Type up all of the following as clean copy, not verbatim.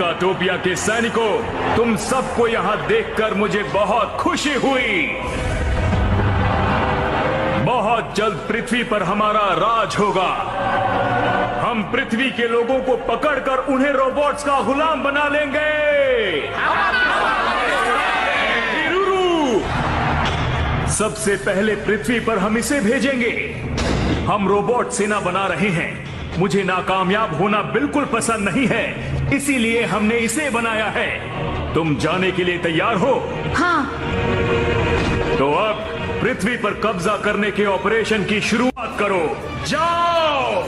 मेकाटोपिया के सैनिकों, तुम सबको यहाँ देखकर मुझे बहुत खुशी हुई। बहुत जल्द पृथ्वी पर हमारा राज होगा। हम पृथ्वी के लोगों को पकड़कर उन्हें रोबोट्स का गुलाम बना लेंगे। हिरुरु, सबसे पहले पृथ्वी पर हम इसे भेजेंगे। हम रोबोट सेना बना रहे हैं। मुझे नाकामयाब होना बिल्कुल पसंद नहीं है, इसीलिए हमने इसे बनाया है। तुम जाने के लिए तैयार हो? हाँ। तो अब पृथ्वी पर कब्जा करने के ऑपरेशन की शुरुआत करो। जाओ।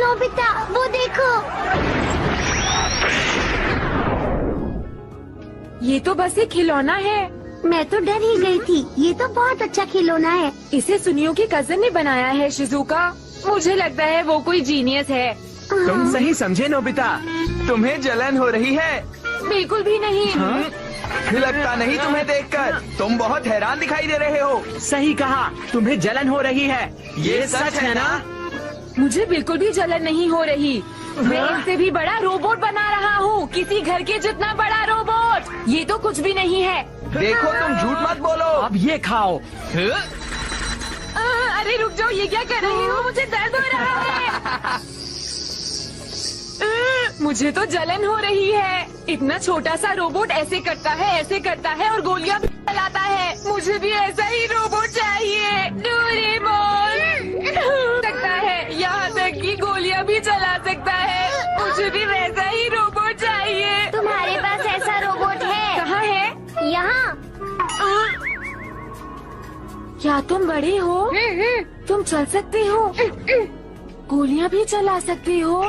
नोबिता, वो देखो। ये तो बस एक खिलौना है। मैं तो डर ही गई थी। ये तो बहुत अच्छा खिलौना है। इसे सुनियो के कजन ने बनाया है शिजुका। मुझे लगता है वो कोई जीनियस है। तुम सही समझे नोबिता। तुम्हें जलन हो रही है? बिल्कुल भी नहीं। लगता नहीं तुम्हें देखकर। तुम बहुत हैरान दिखाई दे रहे हो। सही कहा, तुम्हें जलन हो रही है। ये सच है ना? मुझे बिल्कुल भी जलन नहीं हो रही। मैं इससे भी बड़ा रोबोट बना रहा हूँ, किसी घर के जितना बड़ा रोबोट। ये तो कुछ भी नहीं है। देखो, तुम झूठ मत बोलो। अब ये खाओ। अरे रुक जाओ, ये क्या कर रही हो? मुझे दर्द हो रहा है। मुझे तो जलन हो रही है। इतना छोटा सा रोबोट ऐसे करता है और गोलियां भी चलाता है। मुझे भी ऐसा ही रोबोट चाहिए। डोरेमोन सकता है, यहाँ तक कि गोलियां भी चला सकता है। मुझे भी वैसा ही रोबोट चाहिए। तुम्हारे पास ऐसा रोबोट है? कहाँ है? यहाँ। क्या तुम बड़े हो? तुम चल सकते हो? गोलियां भी चला सकते हो?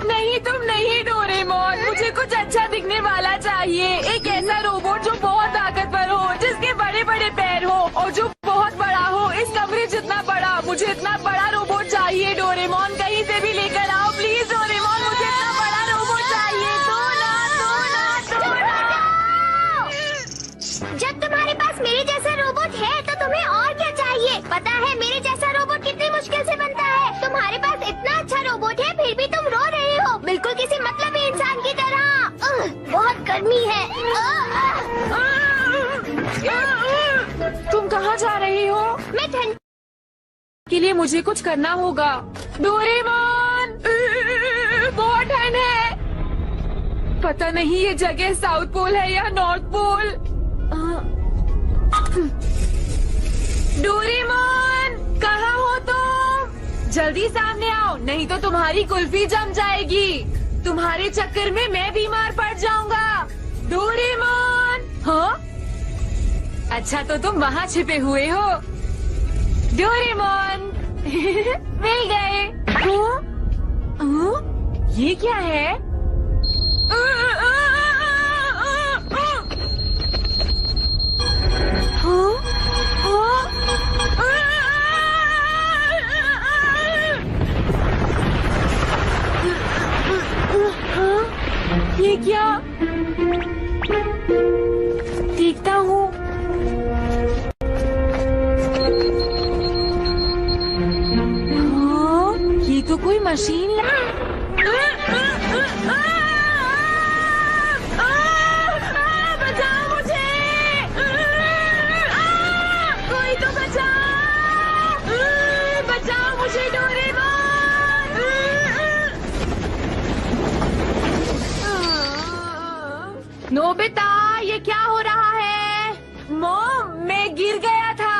नहीं, तुम नहीं डोरेमोन। मुझे कुछ अच्छा दिखने वाला चाहिए। एक ऐसा रोबोट जो बहुत ताकतवर हो, जिसके बड़े बड़े पैर हो और जो बहुत बड़ा हो, इस कमरे जितना बड़ा। मुझे इतना बड़ा रोबोट चाहिए डोरेमोन। कहीं से भी लेकर आओ प्लीज डोरेमोन। मुझे इतना बड़ा रोबोट चाहिए। दो ना। जब तुम्हारे पास मेरे जैसा रोबोट है तो तुम्हें और क्या चाहिए? पता है मेरे जैसा रोबोट कितनी मुश्किल से बनता है। तुम्हारे पास इतना अच्छा रोबोट है, फिर भी तुम रो रहे हो, बिल्कुल किसी मतलबी इंसान की तरह। बहुत गर्मी है। तुम कहाँ जा रही हो? मैं ठंड के लिए मुझे कुछ करना होगा। डोरेमोन, बहुत ठंड है। पता नहीं ये जगह साउथ पोल है या नॉर्थ पोल। डोरेमोन, कहाँ हो तुम? जल्दी सामने आओ, नहीं तो तुम्हारी कुल्फी जम जाएगी। तुम्हारे चक्कर में मैं बीमार पड़ जाऊंगा। डोरेमोन। हाँ, अच्छा तो तुम वहाँ छिपे हुए हो। डोरेमोन मिल गए। ये क्या है? ये क्या? देखता हूँ। ये तो कोई मशीन बचाओ मुझे। कोई तो बचाओ मुझे डोरेमोन। नोबिता, ये क्या हो रहा है? मॉम, मैं गिर गया था।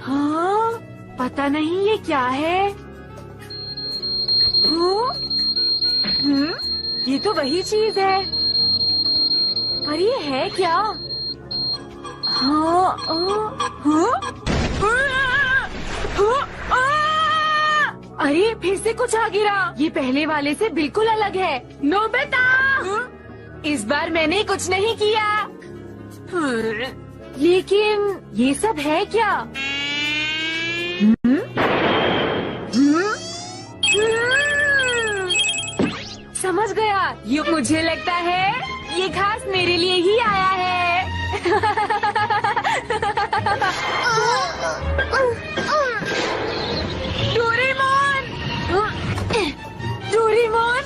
हाँ, पता नहीं ये क्या है। ये तो वही चीज है, पर ये है क्या? हाँ, अरे फिर से कुछ आ गिरा। ये पहले वाले से बिल्कुल अलग है। नोबिता, इस बार मैंने कुछ नहीं किया। लेकिन ये सब है क्या? समझ गया। ये मुझे लगता है ये घास मेरे लिए ही आया है। डोरेमोन, डोरेमोन,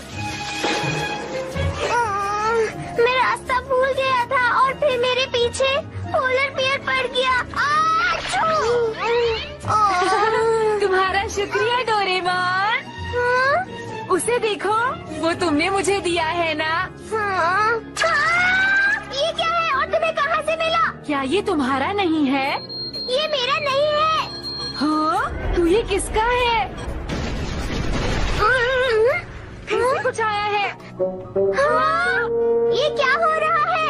मैं रास्ता भूल गया था और फिर मेरे पीछे पोलर बियर पड़ गया। तुम्हारा शुक्रिया डोरेमोन। उसे देखो, वो तुमने मुझे दिया है ना। ये क्या है और तुम्हें कहाँ से मिला? क्या ये तुम्हारा नहीं है? ये मेरा नहीं है। हाँ, तो ये किसका है? इससे कुछ आया है। हाँ, ये क्या हो रहा है?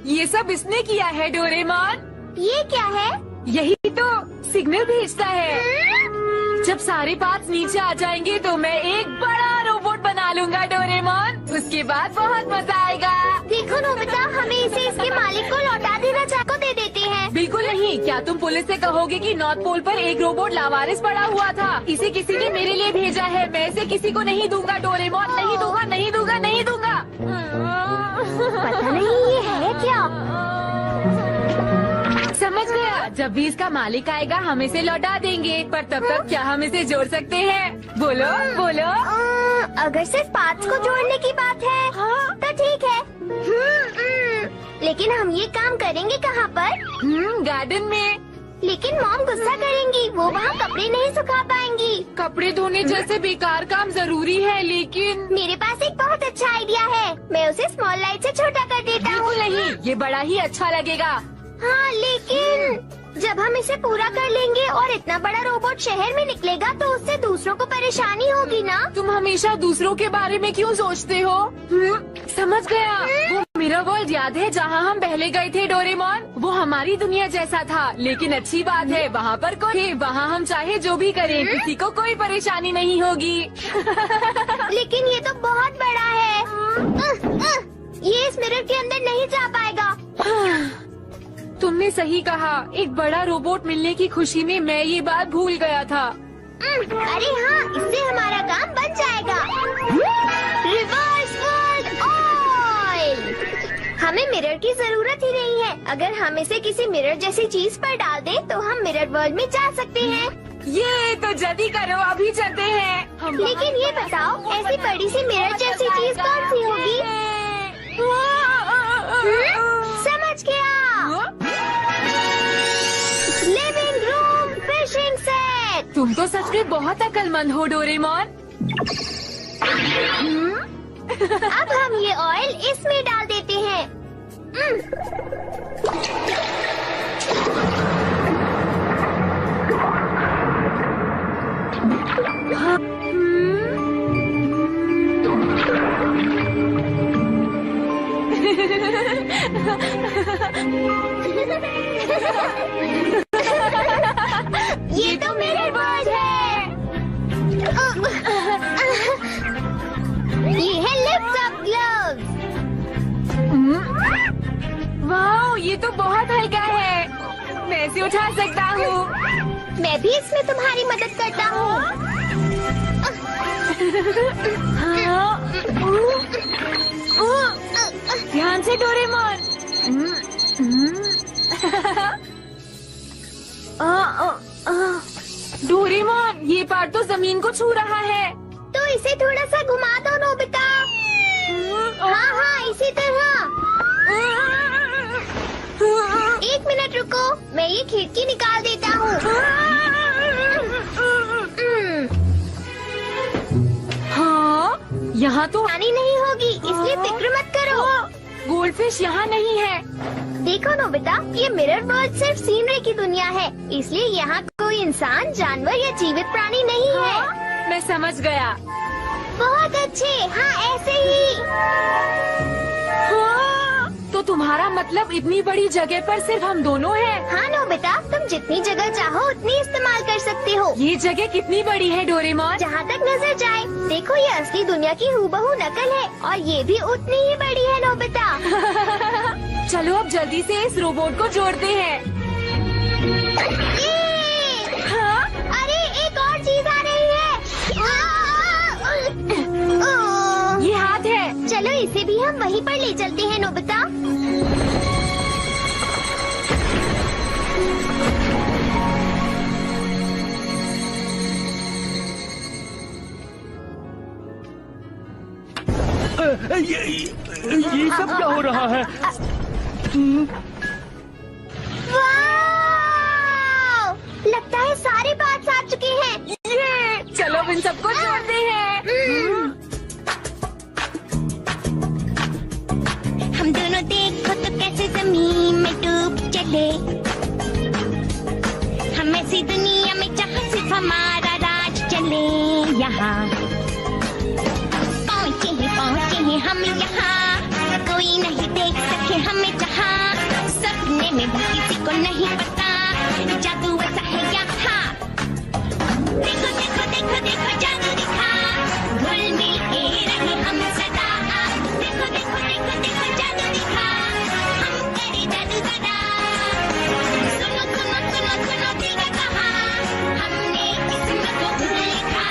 ये सब इसने किया है डोरेमोन। ये क्या है? यही तो सिग्नल भेजता है। जब सारे पार्ट्स नीचे आ जाएंगे तो मैं एक बड़ा रोबोट बना लूंगा डोरेमोन। उसके बाद बहुत मजा आएगा। देखो नोबिता, हमें इसे इसके मालिक को लौटा देना चाको दे देते हैं। बिल्कुल नहीं। क्या तुम पुलिस से कहोगे कि नॉर्थ पोल पर एक रोबोट लावारिस पड़ा हुआ था? इसे किसी ने मेरे लिए भेजा है। मैं इसे किसी को नहीं दूंगा डोरेमोन। नहीं दूंगा, नहीं दूंगा, नहीं दूंगा। पता नहीं ये है क्या। समझ गया। जब भी इसका मालिक आएगा हम इसे लौटा देंगे। पर तब तक क्या हम इसे जोड़ सकते हैं? बोलो बोलो। अगर सिर्फ पार्ट्स को जोड़ने की बात है तो ठीक है। लेकिन हम ये काम करेंगे कहाँ पर? गार्डन में। लेकिन मॉम गुस्सा करेंगी, वो वहाँ कपड़े नहीं सुखा पाएंगी। कपड़े धोने जैसे बेकार काम जरूरी है, लेकिन मेरे पास एक बहुत अच्छा आइडिया है। मैं उसे स्मॉल लाइट से छोटा कर देता हूँ। बिल्कुल नहीं, ये बड़ा ही अच्छा लगेगा। हाँ, लेकिन जब हम इसे पूरा कर लेंगे और इतना बड़ा रोबोट शहर में निकलेगा तो उससे दूसरों को परेशानी होगी ना। तुम हमेशा दूसरों के बारे में क्यों सोचते हो? समझ गया। वो मेरा वर्ल्ड याद है जहाँ हम पहले गए थे डोरेमोन? वो हमारी दुनिया जैसा था, लेकिन अच्छी बात है वहाँ पर कोई, वहाँ हम चाहे जो भी करें किसी को कोई परेशानी नहीं होगी। लेकिन ये तो बहुत बड़ा है। ये इस मिरर के अंदर नहीं जा पाएगा। तुमने सही कहा। एक बड़ा रोबोट मिलने की खुशी में मैं ये बात भूल गया था। अरे हाँ, इससे हमारा काम बन जाएगा। Reverse world oil. हमें मिरर की जरूरत ही नहीं है। अगर हम इसे किसी मिरर जैसी चीज पर डाल दें तो हम मिरर वर्ल्ड में जा सकते हैं। ये तो जल्दी करो, अभी चलते हैं। लेकिन ये बताओ, ऐसी बड़ी सी मिरर जैसी चीज कौन सी होगी? समझ गया। Living room fishing set. तुम तो सच में बहुत अक्लमंद हो डोरेमोन। अब हम ये ऑयल इसमें डाल देते हैं। ये तो मिरर वर्ल्ड है। ये है लिफ्ट अप ग्लव्स। वाह, ये तो बहुत हल्का है। मैं इसे उठा सकता हूँ। मैं भी इसमें तुम्हारी मदद करता हूँ। ध्यान से डोरेमोन। डोरेमोन, ये पार्ट तो जमीन को छू रहा है। तो इसे थोड़ा सा घुमा दो नोबिता। हाँ हाँ, इसी तरह। एक मिनट रुको, मैं ये खिड़की निकाल देता हूँ। हाँ, यहाँ तो पानी नहीं होगी, इसलिए फिक्र मत करो। गोल्डफिश यहाँ नहीं है। देखो नोबिता, ये मिरर वर्ल्ड सिर्फ सीनरी की दुनिया है, इसलिए यहाँ कोई इंसान, जानवर या जीवित प्राणी नहीं है। मैं समझ गया। बहुत अच्छे। हाँ, ऐसे ही। तो तुम्हारा मतलब इतनी बड़ी जगह पर सिर्फ हम दोनों हैं? हाँ नोबिता, तुम जितनी जगह चाहो उतनी इस्तेमाल कर सकते हो। ये जगह कितनी बड़ी है डोरेमोन? जहाँ तक नजर जाए। देखो, ये असली दुनिया की हूबहू नकल है और ये भी उतनी ही बड़ी है नोबिता। चलो अब जल्दी से इस रोबोट को जोड़ते हैं। हाँ? अरे, एक और चीज आ रही है। ये हाथ है। चलो इसे भी हम वहीं पर ले चलते हैं नोबिता। ये सब क्या हो रहा है? वाव! लगता है सारे पार्ट्स आ चुके हैं। ये चलो इन सबको जोड़ते हैं। हम दोनों देखो तो कैसे जमीन में डूब चले, हम ऐसी दुनिया में जहाँ सिर्फ हमारा राज चले। यहाँ पहुँचे हैं हम यहाँ, कोई नहीं देख सके हमें जहाँ, सपने में भी किसी को नहीं पता जादू ऐसा है यहाँ। देखो देखो देखो देखो जादू दिखा, घुल मिल के रहे हम सदा। देखो देखो देखो देखो जादू दिखा, हम करे जादू सदा। सुनो सुनो सुनो सुनो देगा कहा, हमने किस्मत को लिखा।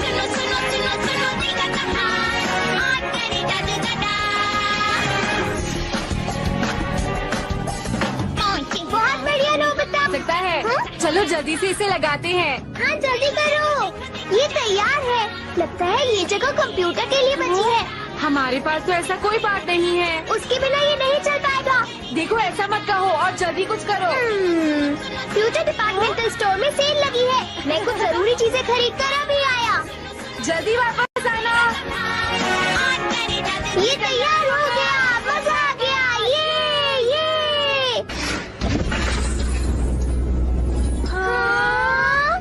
सुनो सुनो सुनो सुनो देगा कहा, आज करे जादू सदा। पहुंचे, बहुत बढ़िया नोबिता। सकता है। चलो जल्दी से इसे लगाते हैं। हाँ जल्दी करो, ये तैयार है। लगता है ये जगह कंप्यूटर के लिए बची है। हमारे पास तो ऐसा कोई बात नहीं है। उसके बिना ये नहीं चल पाएगा। देखो ऐसा मत कहो और जल्दी कुछ करो। फ्यूचर डिपार्टमेंटल स्टोर में सेल लगी है, मैं कुछ जरूरी चीजें खरीद कर अभी आया। जल्दी वापस आना। ये तैयार हो गया, मजा आ गया। ये हाँ?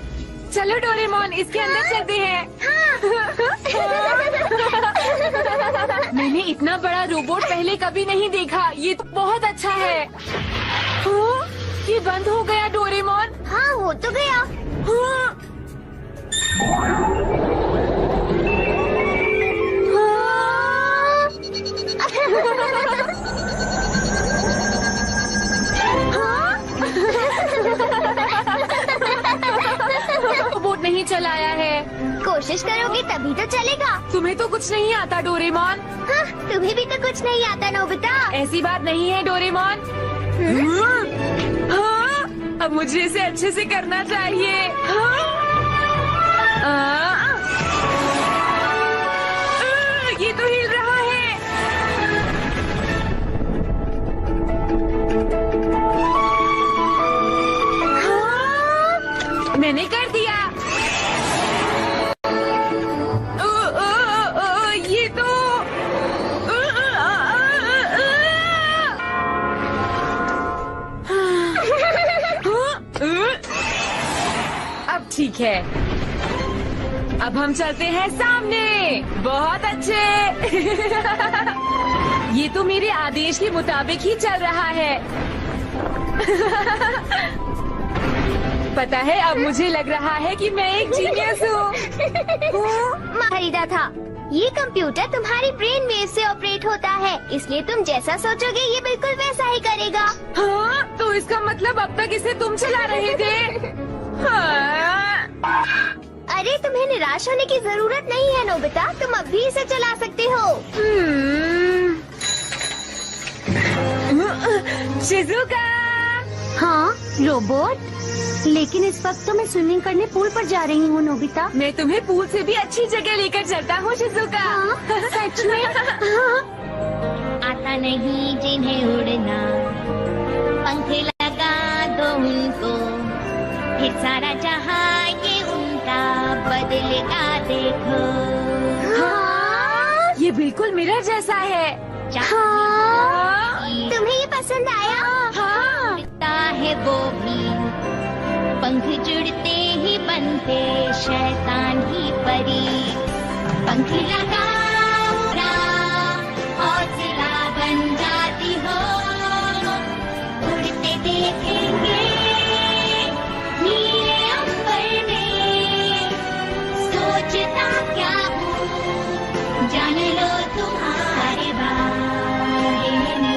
चलो डोरेमोन इसके अंदर चलते हैं। मैंने इतना बड़ा रोबोट पहले कभी नहीं देखा, ये तो बहुत अच्छा है। हाँ, ये बंद हो गया डोरेमोन। हाँ हो तो गया। हाँ। रोबोट नहीं चलाया है। कोशिश करोगे तभी तो चलेगा। तुम्हें तो कुछ नहीं आता डोरेमोन। हाँ, तुम्हें भी तो कुछ नहीं आता नोबिता। ऐसी बात नहीं है डोरेमोन। हाँ, अब मुझे इसे अच्छे से करना चाहिए। हाँ? ये तो हिल रहा है। हाँ? मैंने कर दिया। ये तो अब ठीक है। अब हम चलते हैं सामने। बहुत अच्छे। ये तो मेरे आदेश के मुताबिक ही चल रहा है। पता है अब मुझे लग रहा है कि मैं एक जीनियस हूँ। खरीदा था। ये कंप्यूटर तुम्हारी ब्रेन वेव से ऑपरेट होता है, इसलिए तुम जैसा सोचोगे ये बिल्कुल वैसा ही करेगा। हाँ, तो इसका मतलब अब तक इसे तुम चला रहे थे। हाँ। अरे तुम्हें निराश होने की जरूरत नहीं है नोबिता, तुम अब भी इसे चला सकते हो। शिजुका। हाँ रोबोट, लेकिन इस वक्त तो मैं स्विमिंग करने पूल पर जा रही हूँ नोबिता। मैं तुम्हें पूल से भी अच्छी जगह लेकर चलता हूँ शिजुका। हाँ, सच में। हाँ। आता नहीं जिन्हें उड़ना, पंख लगा दो उनको, फिर सारा जहाँ ये उनका बदलेगा देखो। हाँ, ये बिल्कुल मिरर जैसा है। हाँ, तुम्हें ये पसंद आया? हाँ। उड़ता है वो भी, पंख जुड़ते ही बनते शैतान ही परी। पंख लगा उड़ा, हौसला बन जाती हो, उड़ते देखेंगे नीले अंबर में। सोचता क्या हूँ, जान लो तुम्हारे बारे में।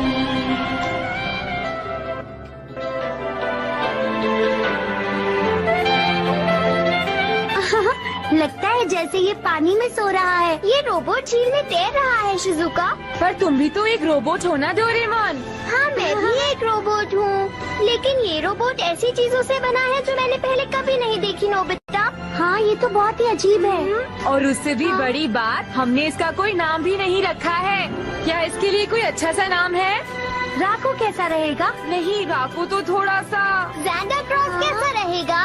लगता है जैसे ये पानी में सो रहा है। ये रोबोट झील में तैर रहा है शिजुका। पर तुम भी तो एक रोबोट हो ना डोरेमोन। हाँ मैं भी एक रोबोट हूँ, लेकिन ये रोबोट ऐसी चीजों से बना है जो मैंने पहले कभी नहीं देखी नोबिता। हाँ ये तो बहुत ही अजीब है। और उससे भी बड़ी बात, हमने इसका कोई नाम भी नहीं रखा है। क्या इसके लिए कोई अच्छा सा नाम है? राकू कैसा रहेगा? नहीं, राकू तो थोड़ा सा। ज़ैंडा क्रॉस कैसा रहेगा?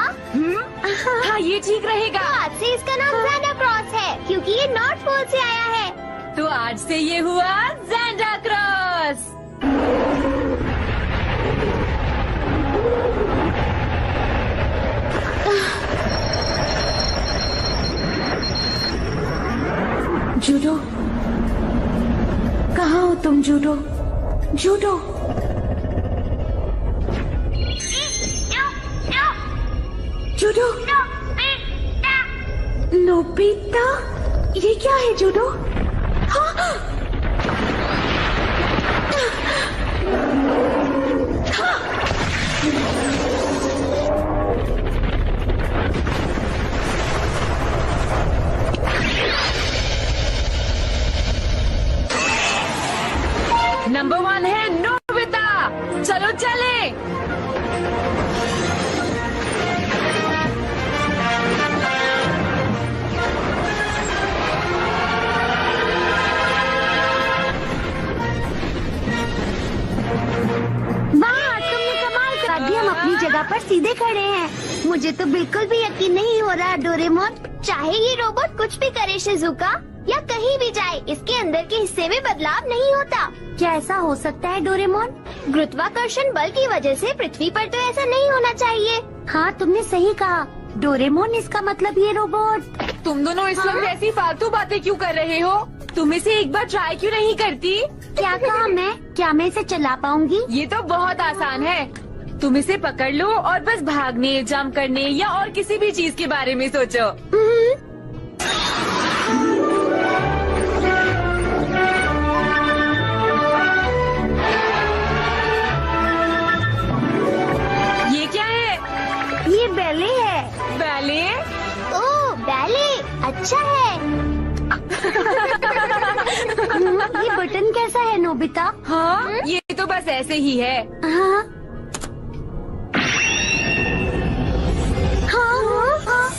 हाँ, ये ठीक रहेगा। तो आज से इसका नाम ज़ैंडा क्रॉस है, क्योंकि ये नॉर्थ पोल से आया है। तो आज से ये हुआ ज़ैंडा क्रॉस। जूडो, कहाँ हो तुम जूडो? जूडो, जूडो, नोबिता, ये क्या है जूडो? हाँ? नंबर 1 है नोबिता। चलो चले। अभी हम अपनी जगह पर सीधे खड़े हैं। मुझे तो बिल्कुल भी यकीन नहीं हो रहा डोरेमोन। चाहे ये रोबोट कुछ भी करे शिजुका, या कहीं भी जाए, इसके अंदर के हिस्से में बदलाव नहीं होता। क्या ऐसा हो सकता है डोरेमोन? गुरुत्वाकर्षण बल की वजह से पृथ्वी पर तो ऐसा नहीं होना चाहिए। हाँ, तुमने सही कहा डोरेमोन। इसका मतलब ये रोबोट। तुम दोनों इस वक्त ऐसी फालतू बातें क्यों कर रहे हो? तुम इसे एक बार ट्राई क्यों नहीं करती? क्या कहा मैं? क्या मैं इसे चला पाऊंगी? ये तो बहुत आसान है। तुम इसे पकड़ लो और बस भागने, जंप करने या और किसी भी चीज के बारे में सोचो। ये क्या है? ये बैले है। बैले? ओह, बैले अच्छा है। ये बटन कैसा है नोबिता? हाँ, ये तो बस ऐसे ही है। हाँ हाँ हाँ हाँ।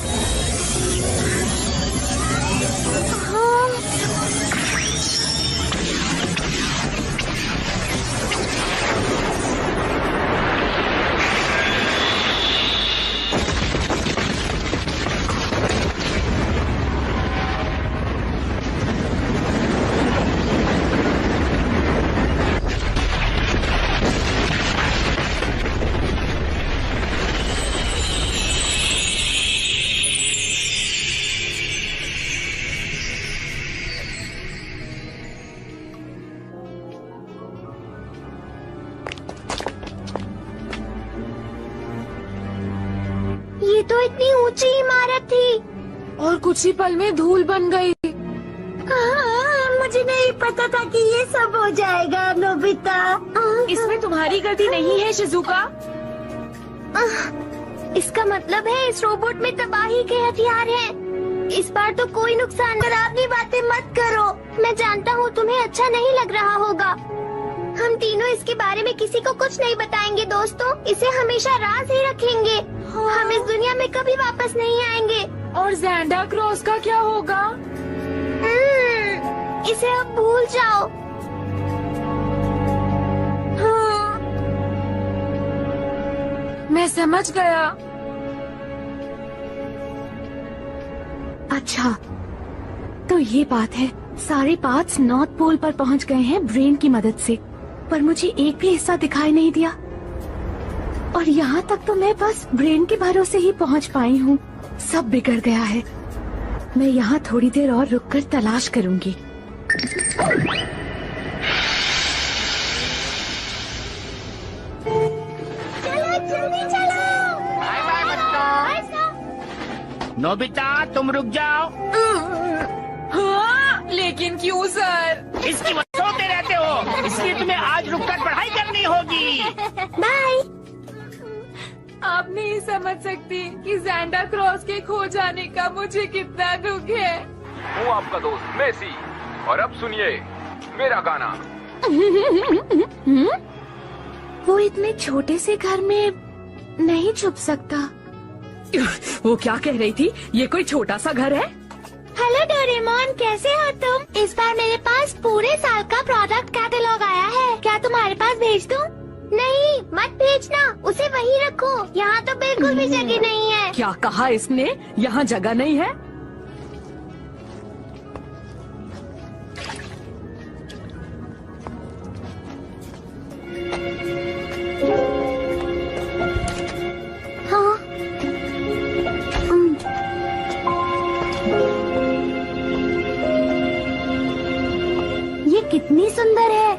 ये तो इतनी ऊंची इमारत थी और कुछ ही पल में धूल बन गई। मुझे नहीं पता था कि ये सब हो जाएगा नोबिता। इसमें तुम्हारी गलती नहीं है शिजुका। इसका मतलब है इस रोबोट में तबाही के हथियार हैं। इस बार तो कोई नुकसान डरावनी बातें मत करो। मैं जानता हूँ तुम्हें अच्छा नहीं लग रहा होगा। हम तीनों इसके बारे में किसी को कुछ नहीं बताएंगे दोस्तों। इसे हमेशा राज ही रखेंगे। हम इस दुनिया में कभी वापस नहीं आएंगे। और ज़ैंडा क्रॉस का क्या होगा? इसे अब भूल जाओ। हाँ, मैं समझ गया। अच्छा, तो ये बात है। सारे पार्ट्स नॉर्थ पोल पर पहुंच गए हैं ब्रेन की मदद से, पर मुझे एक भी हिस्सा दिखाई नहीं दिया। और यहाँ तक तो मैं बस ब्रेन के भरोसे ही पहुँच पाई हूँ। सब बिगड़ गया है। मैं यहाँ थोड़ी देर और रुककर तलाश करूँगी। चलो जल्दी चलो। बाय बाय बच्चों। नोबिता तुम रुक जाओ। हाँ, लेकिन क्यों सर? इसकी वजह सोते रहते हो, इसलिए तुम्हें आज रुककर पढ़ाई करनी होगी। बाय। आप नहीं समझ सकती कि ज़ैंडा क्रॉस के खो जाने का मुझे कितना दुख है। हूँ आपका दोस्त मेसी, और अब सुनिए मेरा गाना। वो इतने छोटे से घर में नहीं छुप सकता। वो क्या कह रही थी? ये कोई छोटा सा घर है? हेलो डोरेमोन, कैसे हो तुम? इस बार मेरे पास पूरे साल का प्रोडक्ट कैटलॉग आया है। क्या तुम्हारे पास भेज दूं? नहीं, मत भेजना, उसे वहीं रखो। यहाँ तो बिल्कुल भी जगह नहीं है। क्या कहा इसने? यहाँ जगह नहीं है? हाँ। ये कितनी सुंदर है।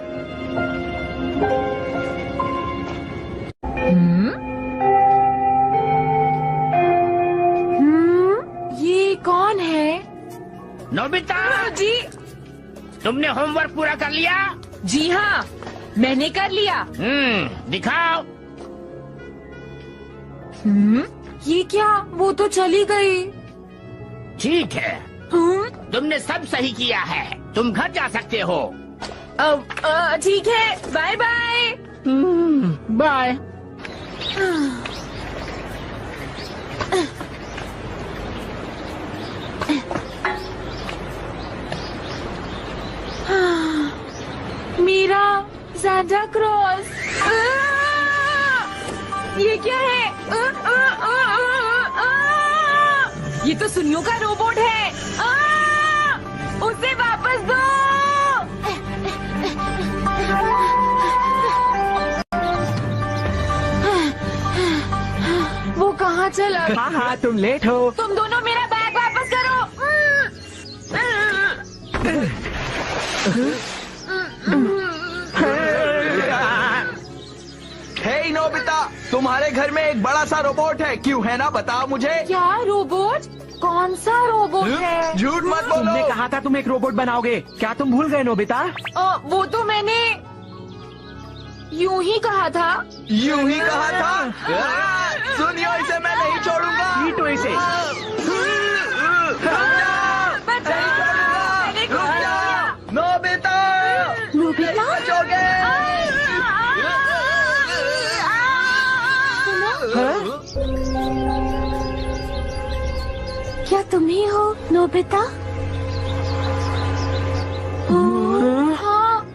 ये कौन है? नोबिता, जी तुमने होमवर्क पूरा कर लिया? जी हाँ, मैंने कर लिया। दिखाओ। ये क्या? वो तो चली गई। ठीक है, तुमने सब सही किया है। तुम घर जा सकते हो। ठीक है, बाय बाय। बाय। मीरा, ज़ांटा क्रॉस। ये क्या है? ये तो सुनियो का रोबोट है। उसे वापस दो। वो कहाँ चला? हाँ हाँ, तुम लेट हो। तुम दोनों मेरा बैग वापस करो। हे नोबिता, तुम्हारे घर में एक बड़ा सा रोबोट है, क्यों है ना? बताओ मुझे। क्या रोबोट? कौन सा रोबोट है? झूठ मत बोलो। तुमने कहा था तुम एक रोबोट बनाओगे, क्या तुम भूल गए नोबिता? वो तो मैंने यूं ही कहा था। यूं ही कहा था? सुनियो, इसे मैं नहीं छोड़ूंगा। पीटो इसे। मैंने कुछ नहीं किया। Nobita, Nobita? बचोगे? क्या तुम ही हो नोबिता? हाँ,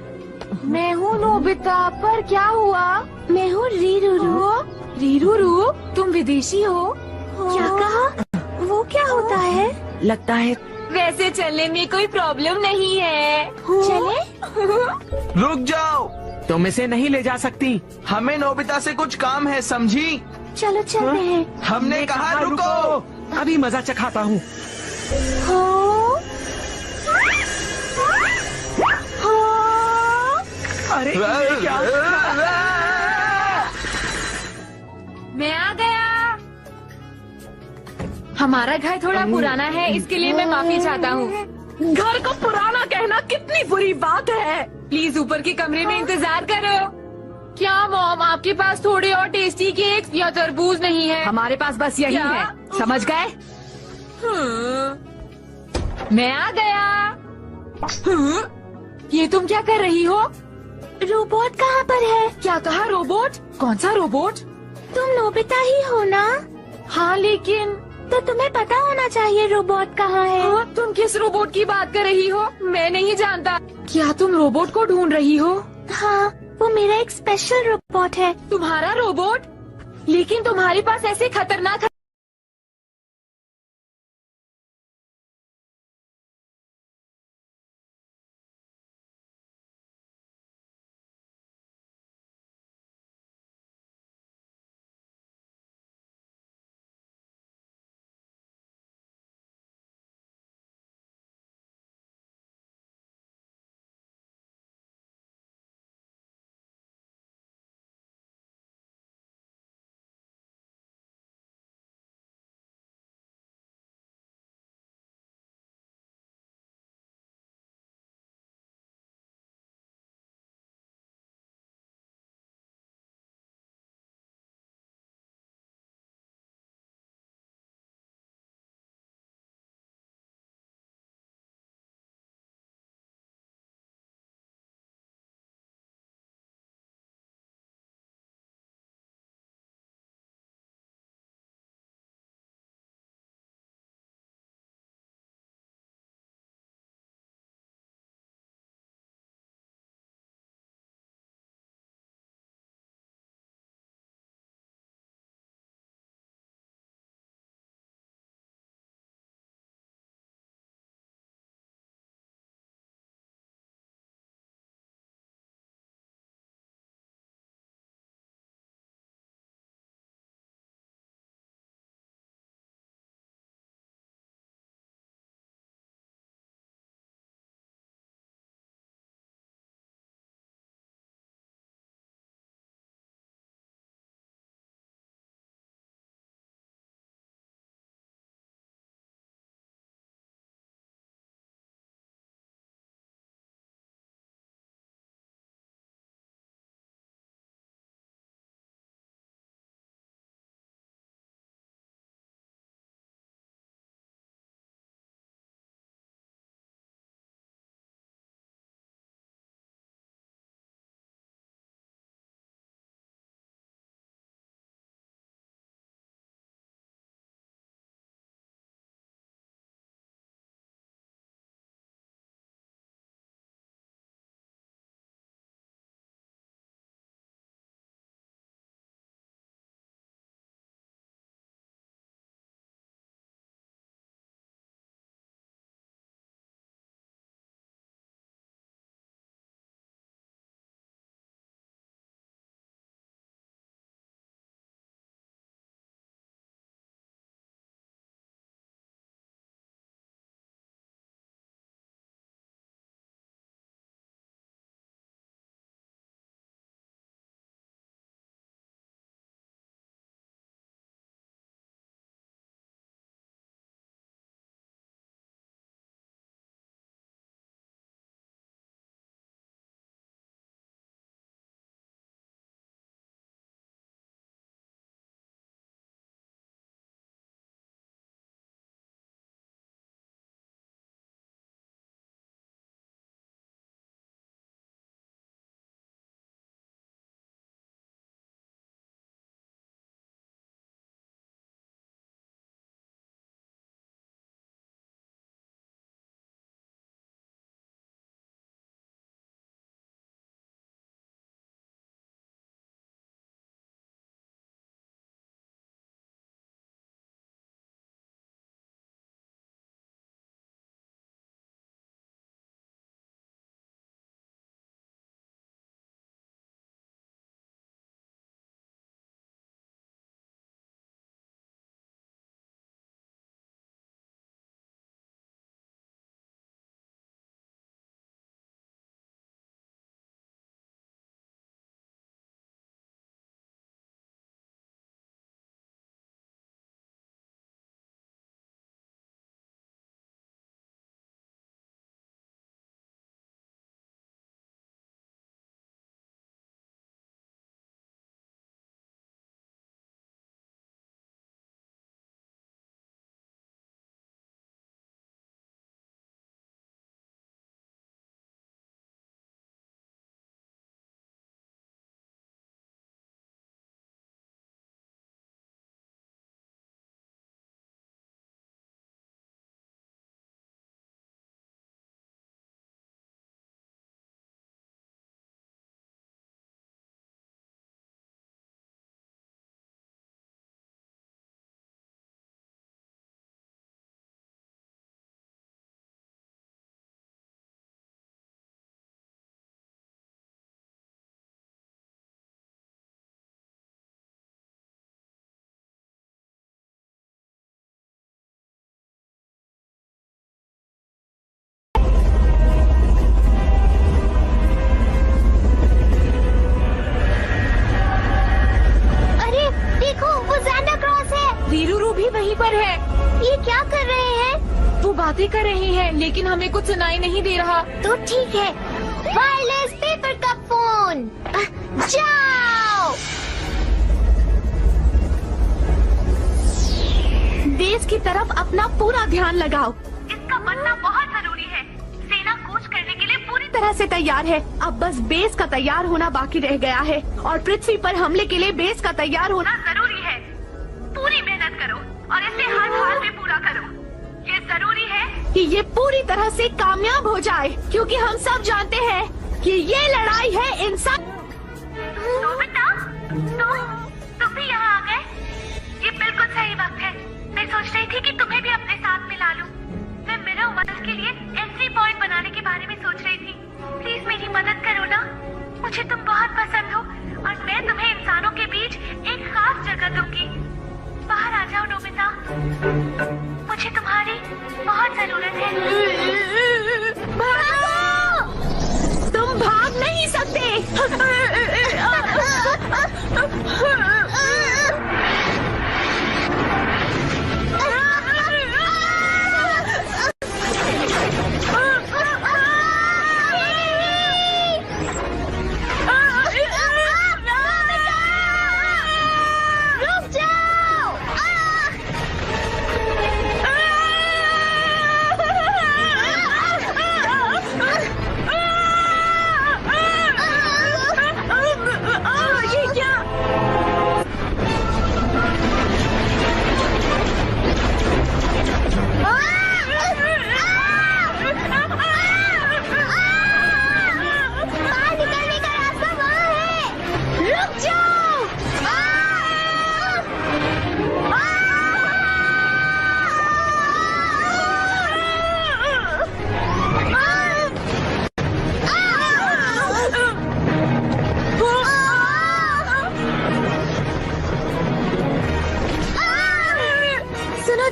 मैं हूँ नोबिता, पर क्या हुआ? मैं हूँ रीरूरू। रीरूरू, तुम विदेशी हो? क्या कहा? वो क्या होता है? लगता है। वैसे चलने में कोई प्रॉब्लम नहीं है। चले? रुक जाओ, तुम इसे नहीं ले जा सकती। हमें नोबिता से कुछ काम है, समझी? चलो चलते हैं। हमने कहा रुको। अभी मजा चखाता हूँ। हो? हो? अरे ये क्या? मैं आ गया। हमारा घर थोड़ा पुराना है, इसके लिए मैं माफी चाहता हूँ। घर को पुराना कहना कितनी बुरी बात है। प्लीज ऊपर के कमरे में इंतजार करो। क्या मॉम, आपके पास थोड़े और टेस्टी केक्स या तरबूज नहीं है? हमारे पास बस यही क्या? है, समझ गए? मैं आ गया। ये तुम क्या कर रही हो? रोबोट कहाँ पर है? क्या कहा? रोबोट? कौन सा रोबोट? तुम नोबिता ही हो ना? हाँ, लेकिन तो तुम्हें पता होना चाहिए रोबोट कहाँ है। हाँ, तुम किस रोबोट की बात कर रही हो? मैं नहीं जानता। क्या तुम रोबोट को ढूंढ रही हो? हाँ, वो मेरा एक स्पेशल रोबोट है। तुम्हारा रोबोट? लेकिन तुम्हारे पास ऐसे खतरनाक ये क्या कर रहे हैं? वो बातें कर रहे हैं लेकिन हमें कुछ सुनाई नहीं दे रहा। तो ठीक है, वायरलेस पेपर का फोन। जाओ। बेस की तरफ अपना पूरा ध्यान लगाओ। इसका बनना बहुत जरूरी है। सेना कूच करने के लिए पूरी तरह से तैयार है। अब बस बेस का तैयार होना बाकी रह गया है और पृथ्वी पर हमले के लिए बेस का तैयार होना जरूरी है। पूरी मेहनत करो और इसे हर हाल में पूरा करो। ये जरूरी है कि ये पूरी तरह से कामयाब हो जाए, क्योंकि हम सब जानते हैं कि ये लड़ाई है इंसान। नोबिता, तुम भी यहाँ आ गए। ये बिल्कुल सही वक्त है। मैं सोच रही थी कि तुम्हें भी अपने साथ मिला लूं। मैं मिरर वर्ल्ड के लिए एंट्री पॉइंट बनाने के बारे में सोच रही थी। प्लीज मेरी मदद करो ना। मुझे तुम बहुत पसंद हो और मैं तुम्हें इंसानों के बीच एक खास जगह दूंगी। बाहर आ जाओ नोबिता, मुझे तुम्हारी बहुत जरूरत है। तुम भाग नहीं सकते।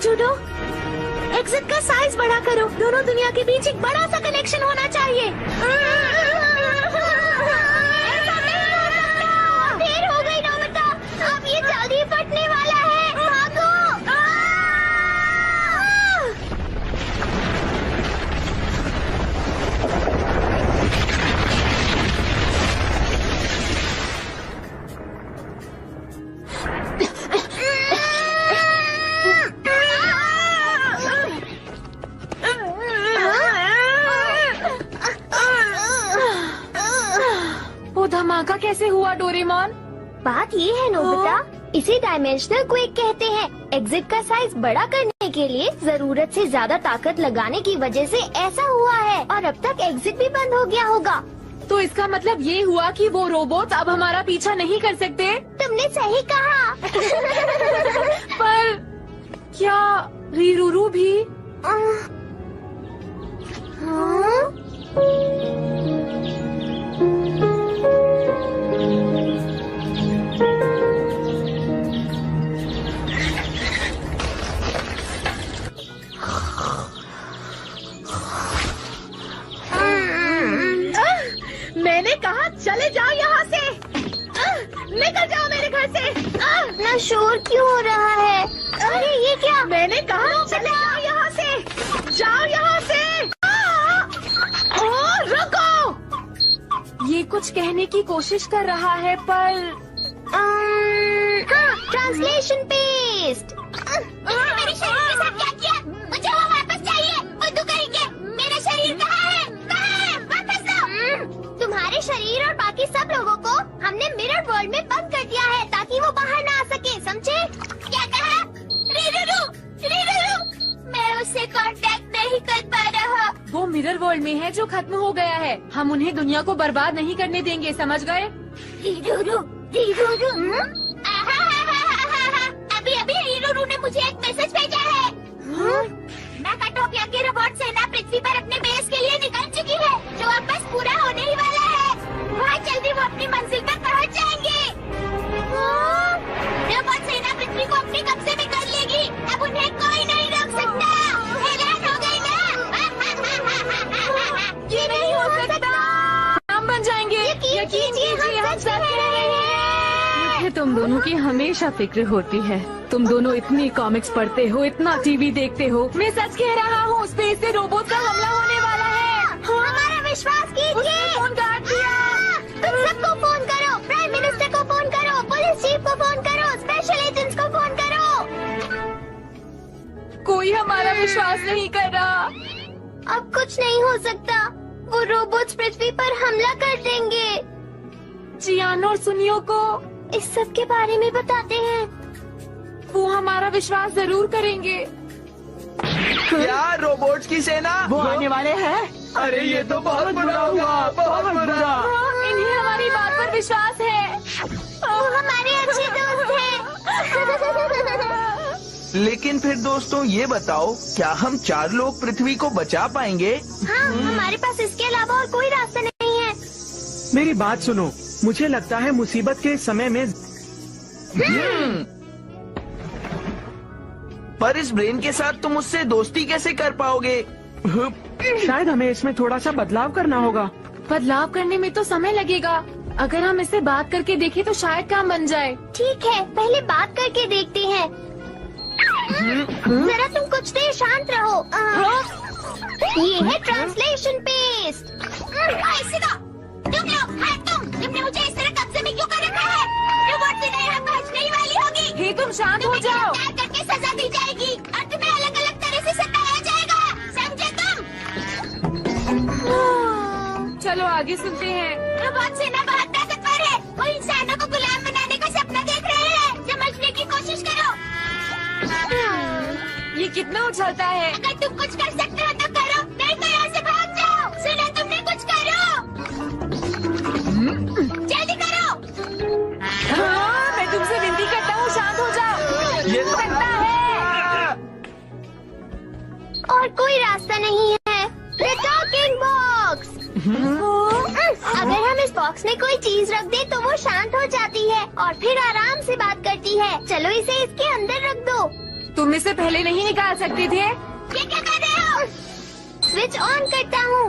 जूडो, एग्जिट का साइज बड़ा करो। दोनों दुनिया के बीच एक बड़ा सा कनेक्शन होना चाहिए। देर हो गई नोबिता, अब ये जल्दी फटने वाला है। भागो। धमाका कैसे हुआ डोरेमोन? बात ये है नोबिता, इसे डायमेंशनल क्वेक कहते हैं। एग्जिट का साइज बड़ा करने के लिए जरूरत से ज्यादा ताकत लगाने की वजह से ऐसा हुआ है और अब तक एग्जिट भी बंद हो गया होगा। तो इसका मतलब ये हुआ कि वो रोबोट अब हमारा पीछा नहीं कर सकते? तुमने सही कहा। पर क्या रीरूरू भी? मैंने कहा चले जाओ यहाँ से। निकल जाओ मेरे घर से। इतना शोर क्यों हो रहा है? अरे ये क्या? मैंने कहा चले जाओ यहाँ से। जाओ यहाँ से। रुको। ये कुछ कहने की कोशिश कर रहा है पर ट्रांसलेशन पेस्ट। इसने मेरे शरीर के साथ क्या किया? मुझे वो वापस चाहिए। बुद्धू करेंगे। मेरा शरीर कहाँ है? कहाँ है? वापस दो। तुम्हारे शरीर और बाकी सब लोगों को हमने मिरर वर्ल्ड में बंद कर दिया है ताकि वो बाहर ना आ सके, समझे? क्या कहा? रीरूरू, मैं उससे कांटेक्ट नहीं कर पा रहा। वो मिरर वर्ल्ड में है जो खत्म हो गया है। हम उन्हें दुनिया को बर्बाद नहीं करने देंगे, समझ गए? रीरूरू, अभी रीरूरू ने मुझे एक मैसेज भेजा है। मैकाटोपिया की रोबोट सेना पृथ्वी पर अपने बेस के लिए निकल चुकी है, जो अब बस पूरा होने ही वाला है। बहुत जल्दी वो अपनी मंजिल पर पहुंच जाएंगे। रोबोट सेना पृथ्वी को अपने कब्जे में कर लेगी। अब उन्हें कोई नहीं रोक सकता। हैरान हो गई ना? ये नहीं हो सकता। हम बन जाएंगे। यकीन कीजिए, हम सच कह रहे हैं। मुझे तुम दोनों की की हमेशा फिक्र होती है। तुम दोनों इतनी कॉमिक्स पढ़ते हो, इतना टीवी देखते हो। मैं सच कह रहा हूँ, स्पेस से रोबोट का हमला होने वाला है। हमारा विश्वास कीजिए। फोन काट दिया। तुम सबको फोन करो, प्राइम मिनिस्टर को फोन करो, पुलिस चीफ को फोन करो, स्पेशल एजेंट्स को फोन करो। कोई हमारा विश्वास नहीं कर रहा। अब कुछ नहीं हो सकता, वो रोबोट्स पृथ्वी पर हमला कर देंगे। जियान और सुनियो को इस सब के बारे में बताते हैं। वो हमारा विश्वास जरूर करेंगे। क्या रोबोट्स की सेना वो आने वाले हैं? अरे ये तो बहुत बुरा हुआ, बहुत बुरा। इन्हें हमारी बात पर विश्वास है। वो हमारे अच्छे दोस्त हैं। लेकिन फिर दोस्तों ये बताओ, क्या हम 4 लोग पृथ्वी को बचा पाएंगे? हाँ, हमारे पास इसके अलावा और कोई रास्ता नहीं है। मेरी बात सुनो, मुझे लगता है मुसीबत के समय में पर इस ब्रेन के साथ तुम उससे दोस्ती कैसे कर पाओगे? शायद हमें इसमें थोड़ा सा बदलाव करना होगा। बदलाव करने में तो समय लगेगा। अगर हम इससे बात करके देखें तो शायद काम बन जाए। ठीक है, पहले बात करके देखते हैं। जरा तुम कुछ देर शांत रहो। ये है ट्रांसलेशन पेस्ट। तुमने मुझे इस तरह कब्जे में क्यों कर रखा है? रोबोट से नई बचने वाली होगी। हे तुम शांत हो जाओ। करके सजा दी जाएगी और तुम्हें अलग अलग तरह से सताया जाएगा, समझे तुम? चलो आगे सुनते हैं। रोबोट सेना बहुत ताकतवर है। वो इंसानों को गुलाम बनाने का सपना देख रहे हैं। समझने की कोशिश करो। ये कितना उछलता है। अगर तुम कुछ कर सकते हो तो करो, नहीं तो यहाँ से भाग जाओ। सुनो, तुमने कुछ करो, जल्दी करो। हाँ, मैं तुमसे विनती करता हूँ, शांत हो जाओ। ये तो सकता है। और कोई रास्ता नहीं है। The talking box। अगर हम इस बॉक्स में कोई चीज रख दे तो वो शांत हो जाती है और फिर आराम से बात करती है। चलो इसे इसके अंदर रख दो। तुम इसे पहले नहीं निकाल सकते थे? ये क्या कर रहे हो? स्विच ऑन करता हूँ।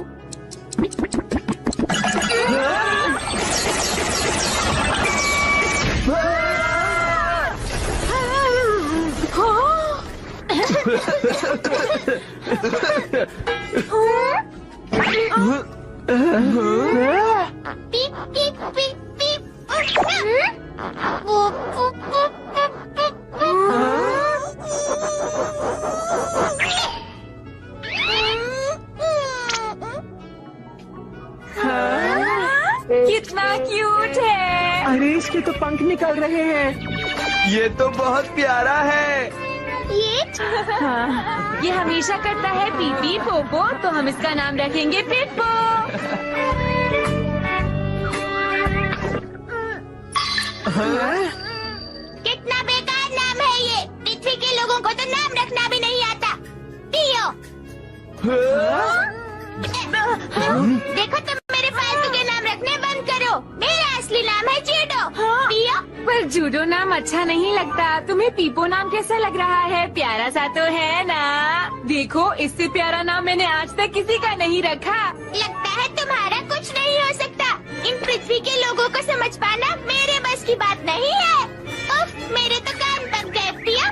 पीप पीप पीप पीप। कितना क्यूट है। अरे इसके तो पंख निकल रहे हैं। ये तो बहुत प्यारा है। ये हमेशा करता है पीपी पोपो, तो हम इसका नाम रखेंगे पिप्पो। कितना बेकार नाम है ये। पृथ्वी के लोगों को तो नाम रखना भी नहीं आता। पियो। देखो, तुम मेरे फालतू के नाम रखने बंद करो। मेरा असली नाम है जूडो। पियो। पर जूडो नाम अच्छा नहीं लगता। तुम्हें पीपो नाम कैसा लग रहा है? प्यारा सा तो है ना? देखो, इससे प्यारा नाम मैंने आज तक किसी का नहीं रखा। लगता है तुम्हारा कुछ नहीं हो सकता। इन पृथ्वी के लोगों को समझ पाना मेरे बस की बात नहीं है। उफ, मेरे तो कान दब गए। पियो।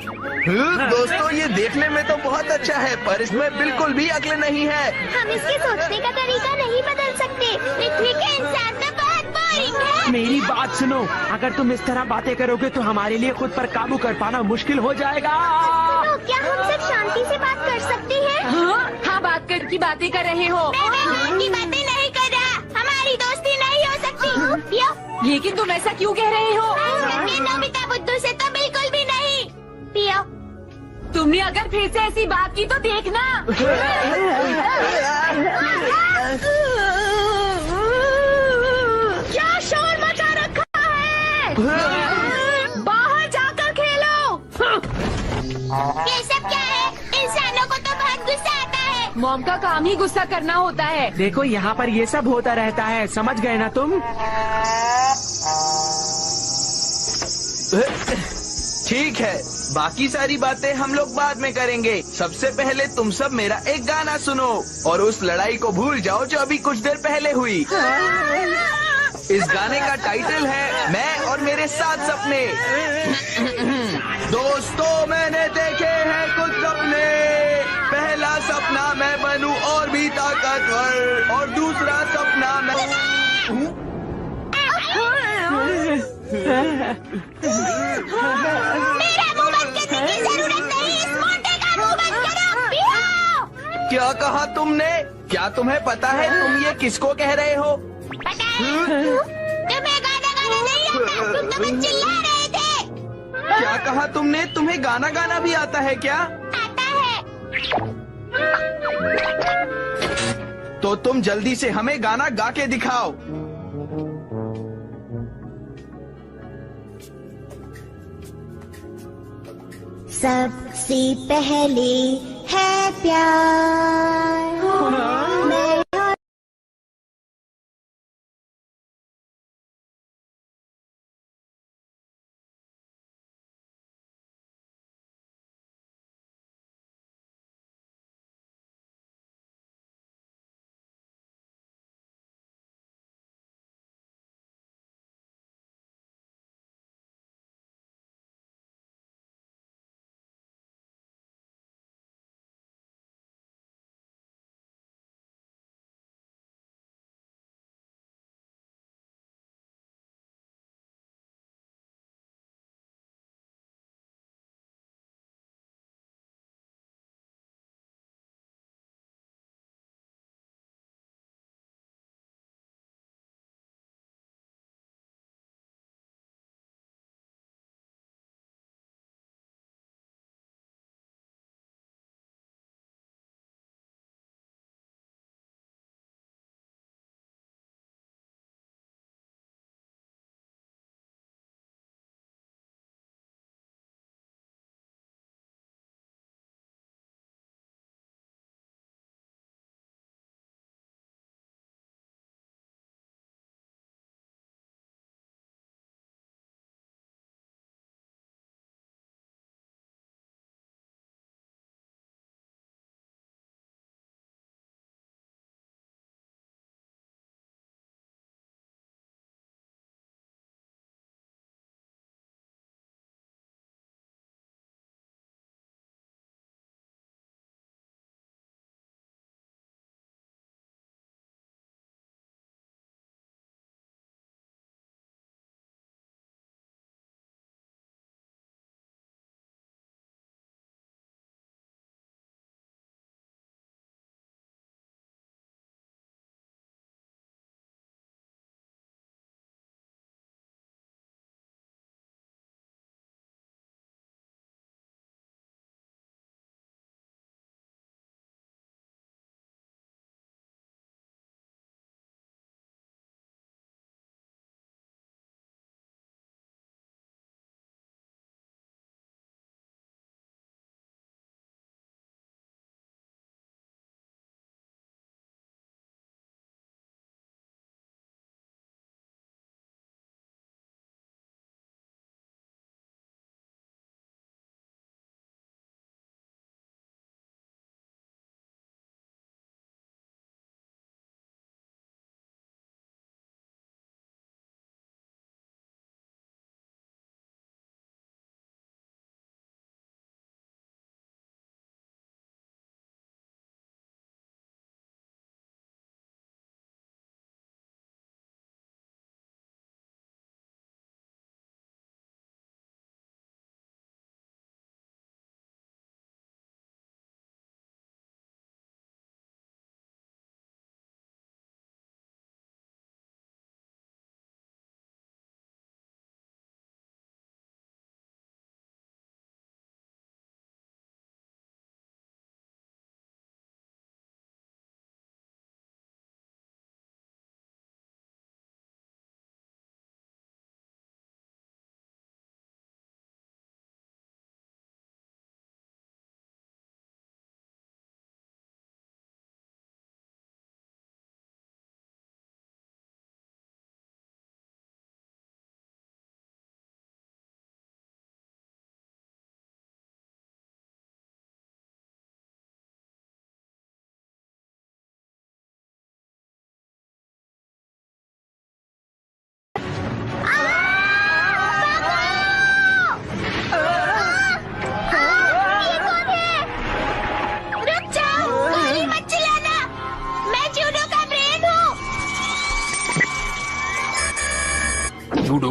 दोस्तों ये देखने में तो बहुत अच्छा है, पर इसमें बिल्कुल भी अक्ल नहीं है। हम इसके सोचने का तरीका नहीं बदल सकते। पृथ्वी के इंसान तो बहुत बोरिंग है। मेरी बात सुनो, अगर तुम इस तरह बातें करोगे तो हमारे लिए खुद पर काबू कर पाना मुश्किल हो जाएगा। तो क्या हम सब शांति से बात कर सकते हैं? हाँ, बात कर की बातें कर रहे हो। मैं बात की बातें नहीं कर रहा। हमारी दोस्ती नहीं हो सकती। पियो। लेकिन तुम ऐसा क्यों कह रहे हो? नोबिता बुद्धू से तो बिल्कुल भी नहीं। पियो। तुमने अगर फिर से ऐसी बात की तो देखना। क्या शोर मचा रखा है? बाहर जाकर खेलो। ये सब क्या है? इंसानों को तो बहुत गुस्सा आता है। मॉम का काम ही गुस्सा करना होता है। देखो यहाँ पर ये सब होता रहता है, समझ गए ना तुम? ठीक है, बाकी सारी बातें हम लोग बाद में करेंगे। सबसे पहले तुम सब मेरा एक गाना सुनो और उस लड़ाई को भूल जाओ जो अभी कुछ देर पहले हुई। इस गाने का टाइटल है मैं और मेरे 7 सपने। दोस्तों मैंने देखे हैं कुछ सपने। पहला सपना मैं बनूं और भी ताकतवर, और दूसरा सपना मैं मेरा मुंह बंद करने की जरूरत नहीं, इस मोटे का मुंह बंद करो, पियो। क्या कहा तुमने? क्या तुम्हें पता है तुम ये किसको कह रहे हो? पता है तुम्हें गाना गाना नहीं आता, तुम तो बस चिल्ला रहे थे। क्या कहा तुमने? तुम्हें गाना गाना भी आता है क्या? आता है। तो तुम जल्दी से हमें गाना गा के दिखाओ। सबसे पहले है प्यार।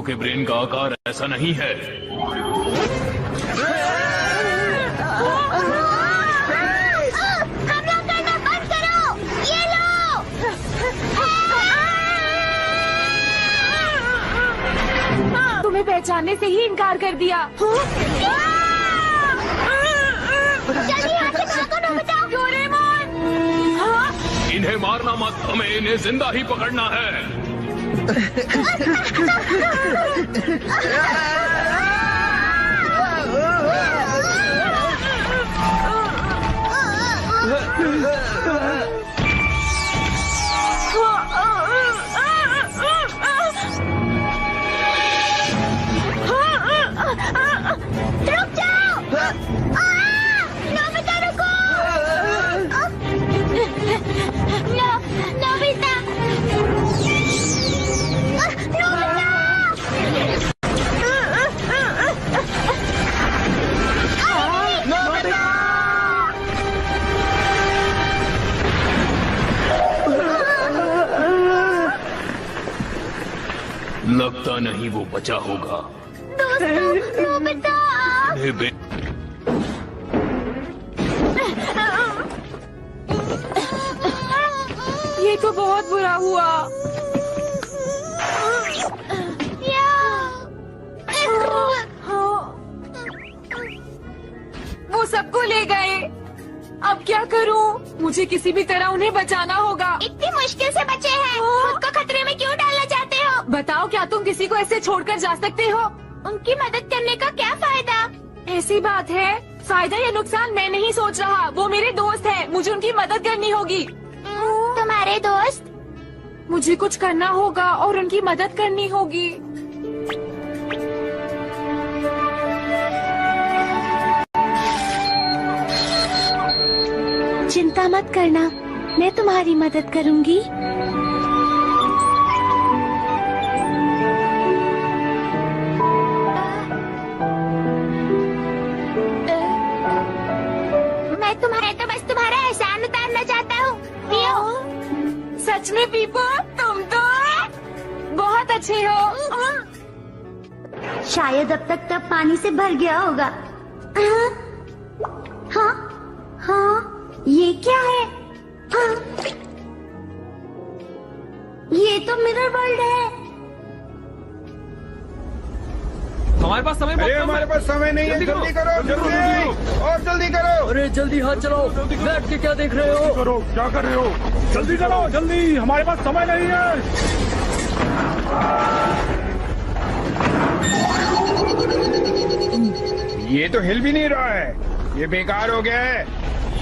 के ब्रेन का आकार ऐसा नहीं है। हमला करना बंद करो। ये लो। तुम्हें पहचानने से ही इनकार कर दिया। जल्दी यहाँ से भागो नोबिता। डोरेमोन! हाँ? इन्हें मारना मत, हमें इन्हें जिंदा ही पकड़ना है। रुक जाओ। नोबिता रुको। नोबिता। लगता नहीं वो बचा होगा। दोस्तों, नोबिता। ये तो बहुत बुरा हुआ। वो सबको ले गए। अब क्या करूं? मुझे किसी भी तरह उन्हें बचाना होगा। इतनी मुश्किल से बचे हैं। खुद को खतरे में क्यों डालना चाहते हो? बताओ, क्या तुम किसी को ऐसे छोड़कर जा सकते हो? उनकी मदद करने का क्या फायदा? ऐसी बात है। फायदा या नुकसान मैं नहीं सोच रहा। वो मेरे दोस्त हैं। मुझे उनकी मदद करनी होगी। तुम्हारे दोस्त? मुझे कुछ करना होगा और उनकी मदद करनी होगी। चिंता मत करना, मैं तुम्हारी मदद करूंगी। मैं बस तुम्हारा एहसान उतारना चाहता हूँ। पियो। सच में पीपो, तुम तो बहुत अच्छे हो। शायद अब तक टब पानी से भर गया होगा। हाँ, हाँ, ये क्या है? हाँ, ये तो मिरर वर्ल्ड है। हमारे पास समय बहुत कम है। हमारे पास समय नहीं है, जल्दी करो, जल्दी और जल्दी करो। अरे जल्दी हाथ चलाओ, बैठ के क्या देख रहे हो? करो, क्या कर रहे हो? जल्दी करो, जल्दी, हमारे पास समय नहीं है। ये तो हिल भी नहीं रहा है, ये बेकार हो गया है।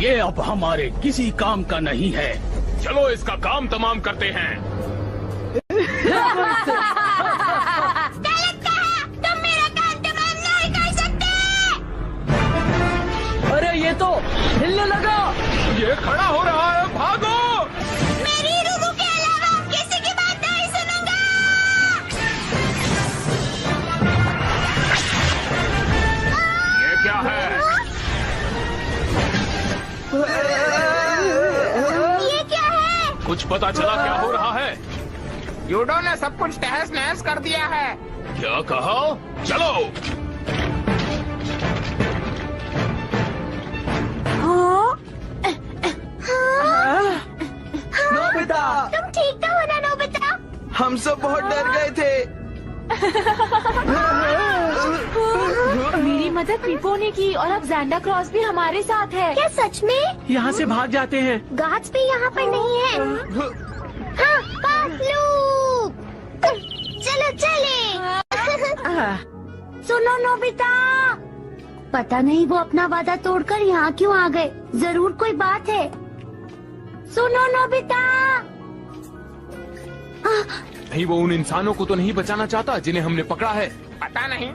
ये अब हमारे किसी काम का नहीं है। चलो इसका काम तमाम करते हैं। तुम मेरा काम तमाम नहीं कर सकते। अरे ये तो हिलने लगा। ये खड़ा हो रहा है, भागो। मेरी रूबू के अलावा किसी की बात नहीं सुनूंगा। ये क्या है? ये क्या है? कुछ पता चला क्या हो रहा है? यूडो ने सब कुछ तहस नहस कर दिया है। क्या कहा? चलो। नोबिता, तुम ठीक तो हो ना नोबिता? हम सब बहुत डर गए थे। मेरी मदद पीपो ने की और अब ज़ैंडा क्रॉस भी हमारे साथ है। क्या सच में? यहाँ से भाग जाते हैं। गार्ड्स भी यहाँ पर नहीं है। हाँ, पापलू। चलो चले। सुनो नोबिता, पता नहीं वो अपना वादा तोड़कर यहाँ क्यों आ गए। जरूर कोई बात है। सुनो नोबिता। नहीं, वो उन इंसानों को तो नहीं बचाना चाहता जिन्हें हमने पकड़ा है। पता नहीं।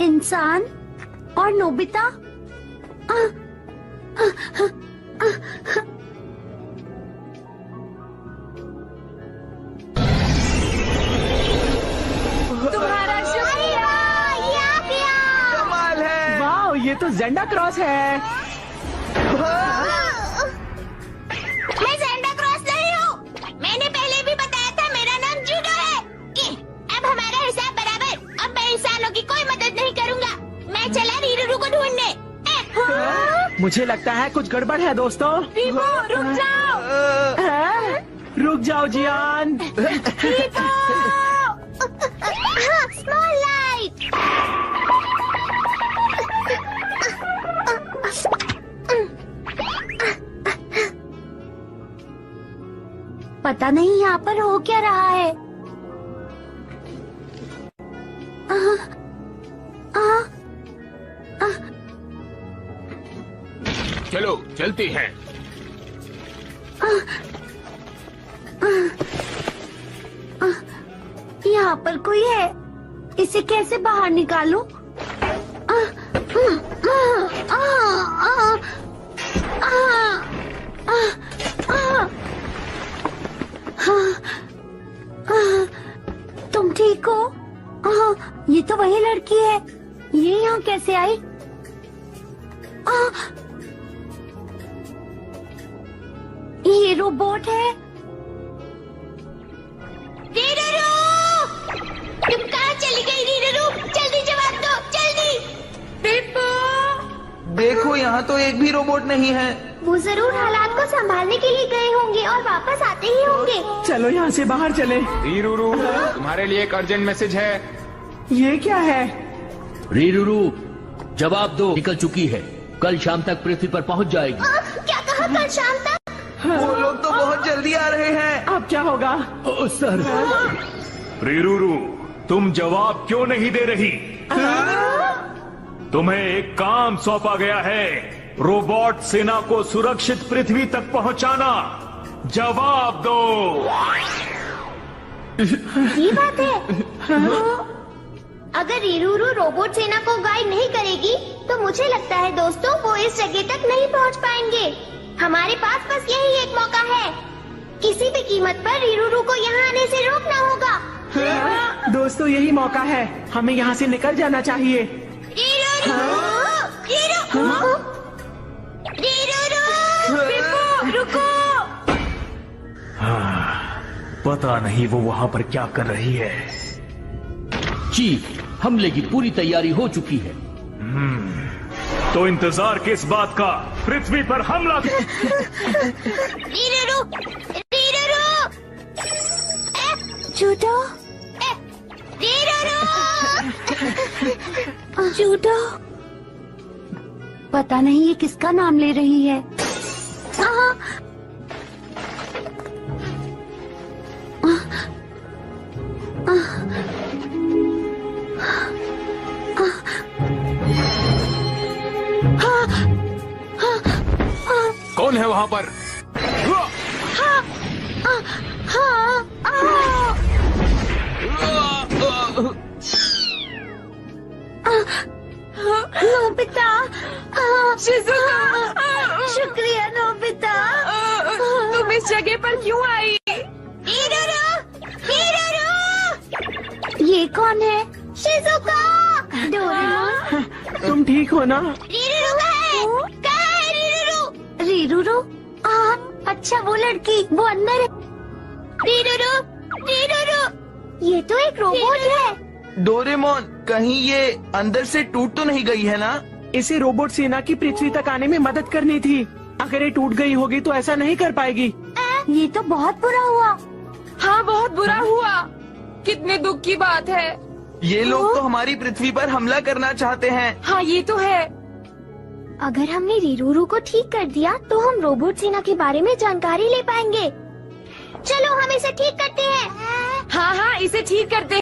इंसान और नोबिता? तुम्हारा शुक्रिया। कमाल है। वाह, ये तो ज़ैंडा क्रॉस है। मैं ज़ैंडा क्रॉस नहीं हूँ। मैंने पहले भी बताया था, मेरा नाम जूडो है। मुझे लगता है कुछ गड़बड़ है दोस्तों। पीपू रुक जाओ। हाँ? रुक जाओ जियान। Small light. पता नहीं यहाँ पर हो क्या रहा है। चलो चलते हैं। यहाँ पर कोई है, इसे कैसे बाहर निकालूं? तुम ठीक हो? ये तो वही लड़की है, ये यहाँ कैसे आई? ये रोबोट है। तुम कहाँ चली गई रीरू? जल्दी जवाब दो, जल्दी। देखो यहाँ तो एक भी रोबोट नहीं है। वो जरूर हालात को संभालने के लिए गए होंगे और वापस आते ही होंगे। चलो यहाँ से बाहर चले। रीरू, तुम्हारे लिए एक अर्जेंट मैसेज है। ये क्या है? रीरू, जवाब दो। निकल चुकी है, कल शाम तक पृथ्वी पर पहुंच जाएगी। क्या कहा कल शाम तक? वो लोग तो बहुत जल्दी आ रहे हैं। अब क्या होगा? ओ सर। रीरू, तुम जवाब क्यों नहीं दे रही? तुम्हें एक काम सौंपा गया है, रोबोट सेना को सुरक्षित पृथ्वी तक पहुंचाना। जवाब दो। ये बात है। अगर रीरू रोबोट सेना को गाइड नहीं करेगी तो मुझे लगता है दोस्तों वो इस जगह तक नहीं पहुंच पाएंगे। हमारे पास बस यही एक मौका है, किसी भी कीमत पर रीरू को यहाँ आने से रोकना होगा। दोस्तों यही मौका है, हमें यहाँ से निकल जाना चाहिए। रुको। पता नहीं वो वहाँ पर क्या कर रही है। चीफ, हमले की पूरी तैयारी हो चुकी है। तो इंतजार किस बात का? पृथ्वी पर हमला। Judo, judo. पता नहीं ये किसका नाम ले रही है। कौन है वहाँ पर? नोबिता। शिज़ुका, शुक्रिया नोबिता। तुम इस जगह पर क्यों आई? ये कौन है? शिज़ुका। डोरेमोन। तुम ठीक हो ना? रीरू। अच्छा वो लड़की, वो अंदर है। रीरू। ये तो एक रोबोट है। डोरेमोन, कहीं ये अंदर से टूट तो नहीं गई है ना? इसे रोबोट सेना की पृथ्वी तक आने में मदद करनी थी। अगर ये टूट गई होगी तो ऐसा नहीं कर पाएगी। ये तो बहुत बुरा हुआ। हाँ बहुत बुरा हुआ। कितने दुख की बात है। ये लोग तो हमारी पृथ्वी पर हमला करना चाहते हैं। हाँ ये तो है। अगर हमने रीरू को ठीक कर दिया तो हम रोबोट सेना के बारे में जानकारी ले पाएंगे। चलो हम इसे ठीक करते हैं। हाँ इसे ठीक करते हैं।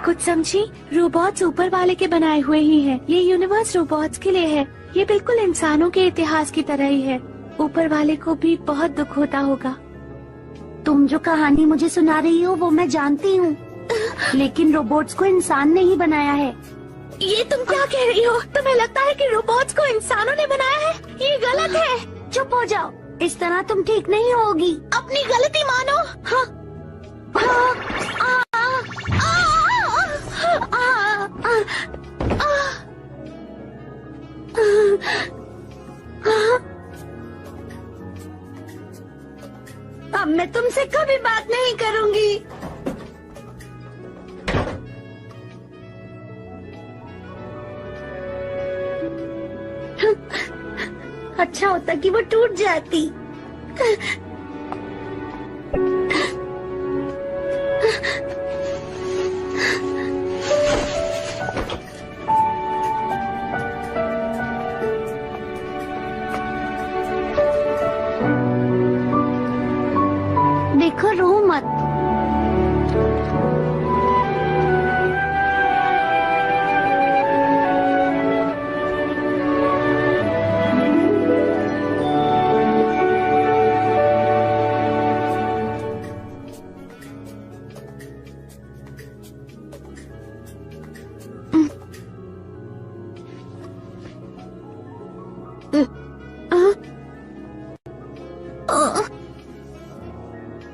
कुछ समझी? रोबोट्स ऊपर वाले के बनाए हुए ही हैं। ये यूनिवर्स रोबोट्स के लिए है। ये बिल्कुल इंसानों के इतिहास की तरह ही है। ऊपर वाले को भी बहुत दुख होता होगा। तुम जो कहानी मुझे सुना रही हो वो मैं जानती हूँ, लेकिन रोबोट्स को इंसान ने ही बनाया है। ये तुम क्या कह रही हो? तुम्हें लगता है कि रोबोट्स को इंसानों ने बनाया है? ये गलत है। चुप हो जाओ, इस तरह तुम ठीक नहीं होगी। अपनी गलती मानो। हाँ। अब मैं तुमसे कभी बात नहीं करूंगी। अच्छा होता कि वो टूट जाती। देखो, रो मत।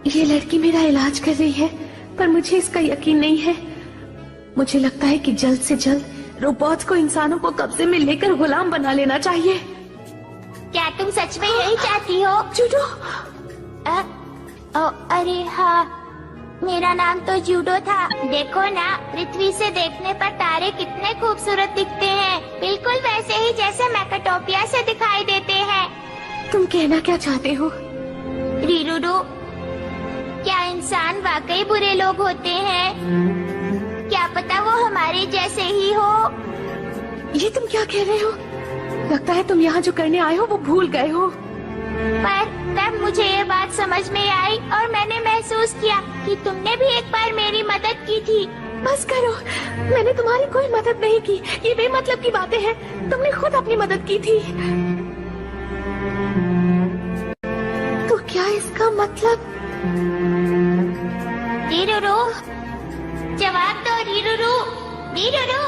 ये लड़की मेरा इलाज कर रही है, पर मुझे इसका यकीन नहीं है। मुझे लगता है कि जल्द से जल्द रोबोट्स को इंसानों को कब्जे में लेकर गुलाम बना लेना चाहिए। क्या तुम सच में यही चाहती हो? जूडो। अरे हाँ, मेरा नाम तो जूडो था। देखो ना, पृथ्वी से देखने पर तारे कितने खूबसूरत दिखते हैं, बिल्कुल वैसे ही जैसे मैकाटोपिया से दिखाई देते हैं। तुम कहना क्या चाहते हो? रीरूरू, क्या इंसान वाकई बुरे लोग होते हैं? क्या पता वो हमारे जैसे ही हो। ये तुम क्या कह रहे हो? लगता है तुम यहाँ जो करने आए हो वो भूल गए हो। पर तब मुझे ये बात समझ में आई और मैंने महसूस किया कि तुमने भी एक बार मेरी मदद की थी। बस करो, मैंने तुम्हारी कोई मदद नहीं की। ये बेमतलब की बातें हैं। तुमने खुद अपनी मदद की थी। तो क्या इसका मतलब? रीरूरू, जवाब दो रीरूरू, रीरूरू।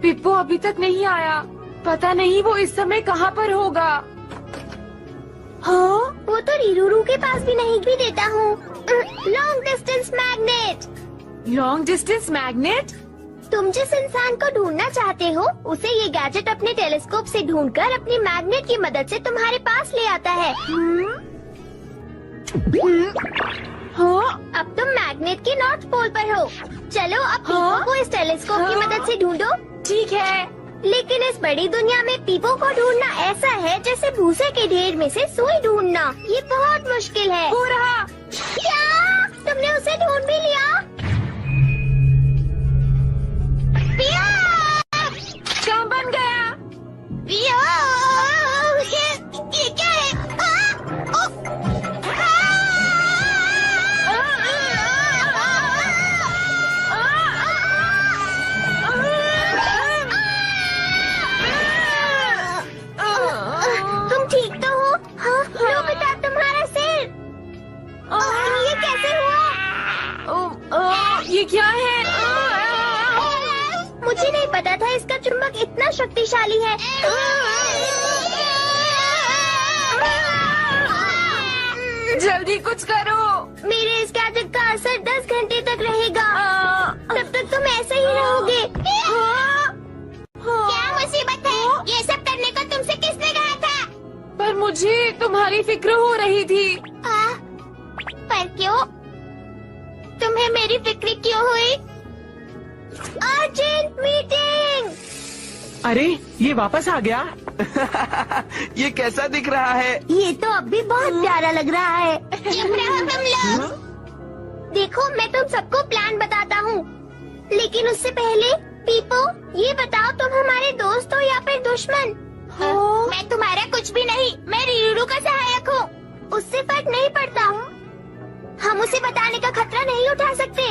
पिप्पो अभी तक नहीं आया। पता नहीं वो इस समय कहाँ पर होगा। हाँ, वो तो रीरूरू के पास भी नहीं भी देता हूँ। Long distance magnet. Long distance magnet? तुम जिस इंसान को ढूंढना चाहते हो उसे ये गैजेट अपने टेलीस्कोप से ढूंढकर अपनी मैग्नेट की मदद से तुम्हारे पास ले आता है। हाँ? अब तुम मैग्नेट के नॉर्थ पोल पर हो। चलो अब पीपो को इस टेलीस्कोप की मदद से ढूंढो। ठीक है। लेकिन इस बड़ी दुनिया में पीपो को ढूंढना ऐसा है जैसे भूसे के ढेर में से सुई ढूंढना। ये बहुत मुश्किल है। हो रहा। क्या तुमने उसे ढूंढ भी लिया? कहाँ बन गया? ये क्या है? तुम ठीक तो हो? हाँ, नोबिता तुम्हारा सिर। ये कैसे हुआ? ये क्या है? मुझे नहीं पता था इसका चुंबक इतना शक्तिशाली है। जल्दी कुछ करो। मेरे इस गैजेट का असर 10 घंटे तक रहेगा। तब तक तुम ऐसे ही रहोगे। क्या मुसीबत है? ये सब करने को तुमसे किसने कहा था? पर मुझे तुम्हारी फिक्र हो रही थी। पर क्यों? तुम्हें मेरी फिक्र क्यों हुई? Urgent meeting. अरे ये वापस आ गया। ये कैसा दिख रहा है? ये तो अब भी बहुत प्यारा लग रहा है। चुप रहो तुम लोग। देखो, मैं तुम सबको प्लान बताता हूँ, लेकिन उससे पहले पीपो, ये बताओ तुम हमारे दोस्त हो या फिर दुश्मन? मैं तुम्हारा कुछ भी नहीं। मैं रीरूरू का सहायक हूँ। उससे फर्क नहीं पड़ता। हम उसे बताने का खतरा नहीं उठा सकते।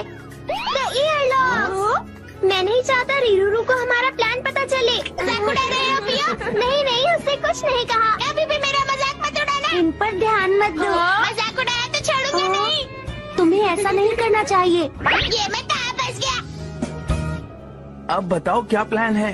The earlocks! मैं नहीं चाहता रीरूरू को हमारा प्लान पता चले। मजाक उड़ा रहे हो पिया? नहीं, उससे कुछ नहीं कहा। अभी भी मेरा मजाक मत उड़ाना। इन पर ध्यान मत दो। मजाक उड़ाया तो छोड़ूंगा नहीं। तुम्हें ऐसा नहीं करना चाहिए। ये मैं कहाँ फंस गया? अब बताओ क्या प्लान है?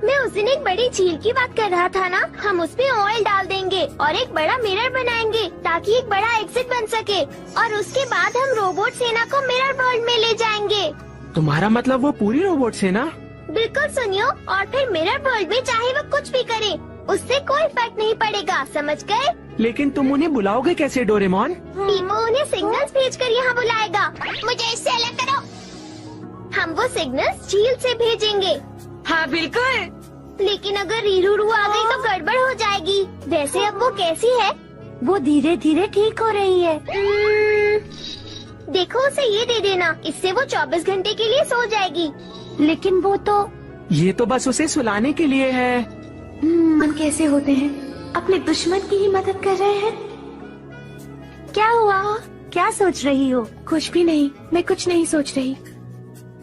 मैं उस दिन एक बड़ी झील की बात कर रहा था ना। हम उस पे ऑयल डाल देंगे और एक बड़ा मिरर बनाएंगे ताकि एक बड़ा एग्जिट बन सके, और उसके बाद हम रोबोट सेना को मिरर वर्ल्ड में ले जाएंगे। तुम्हारा मतलब वो पूरी रोबोट सेना? बिल्कुल सुनियो, और फिर मिरर वर्ल्ड में चाहे वो कुछ भी करे, उससे कोई फर्क नहीं पड़ेगा, समझ गए? लेकिन तुम उन्हें बुलाओगे कैसे डोरेमोन? पीपो उन्हें सिग्नल्स भेजकर यहाँ बुलाएगा। मुझे इससे अलग करो। हम वो सिग्नल्स झील से भेजेंगे। हाँ बिल्कुल। लेकिन अगर रीरूरू आ गई तो गड़बड़ हो जाएगी। वैसे अब वो कैसी है? वो धीरे धीरे ठीक हो रही है। देखो उसे ये दे देना, इससे वो 24 घंटे के लिए सो जाएगी। लेकिन वो तो ये तो बस उसे सुलाने के लिए है। मन कैसे होते हैं, अपने दुश्मन की ही मदद कर रहे हैं। क्या हुआ? क्या सोच रही हो? कुछ भी नहीं, मैं कुछ नहीं सोच रही।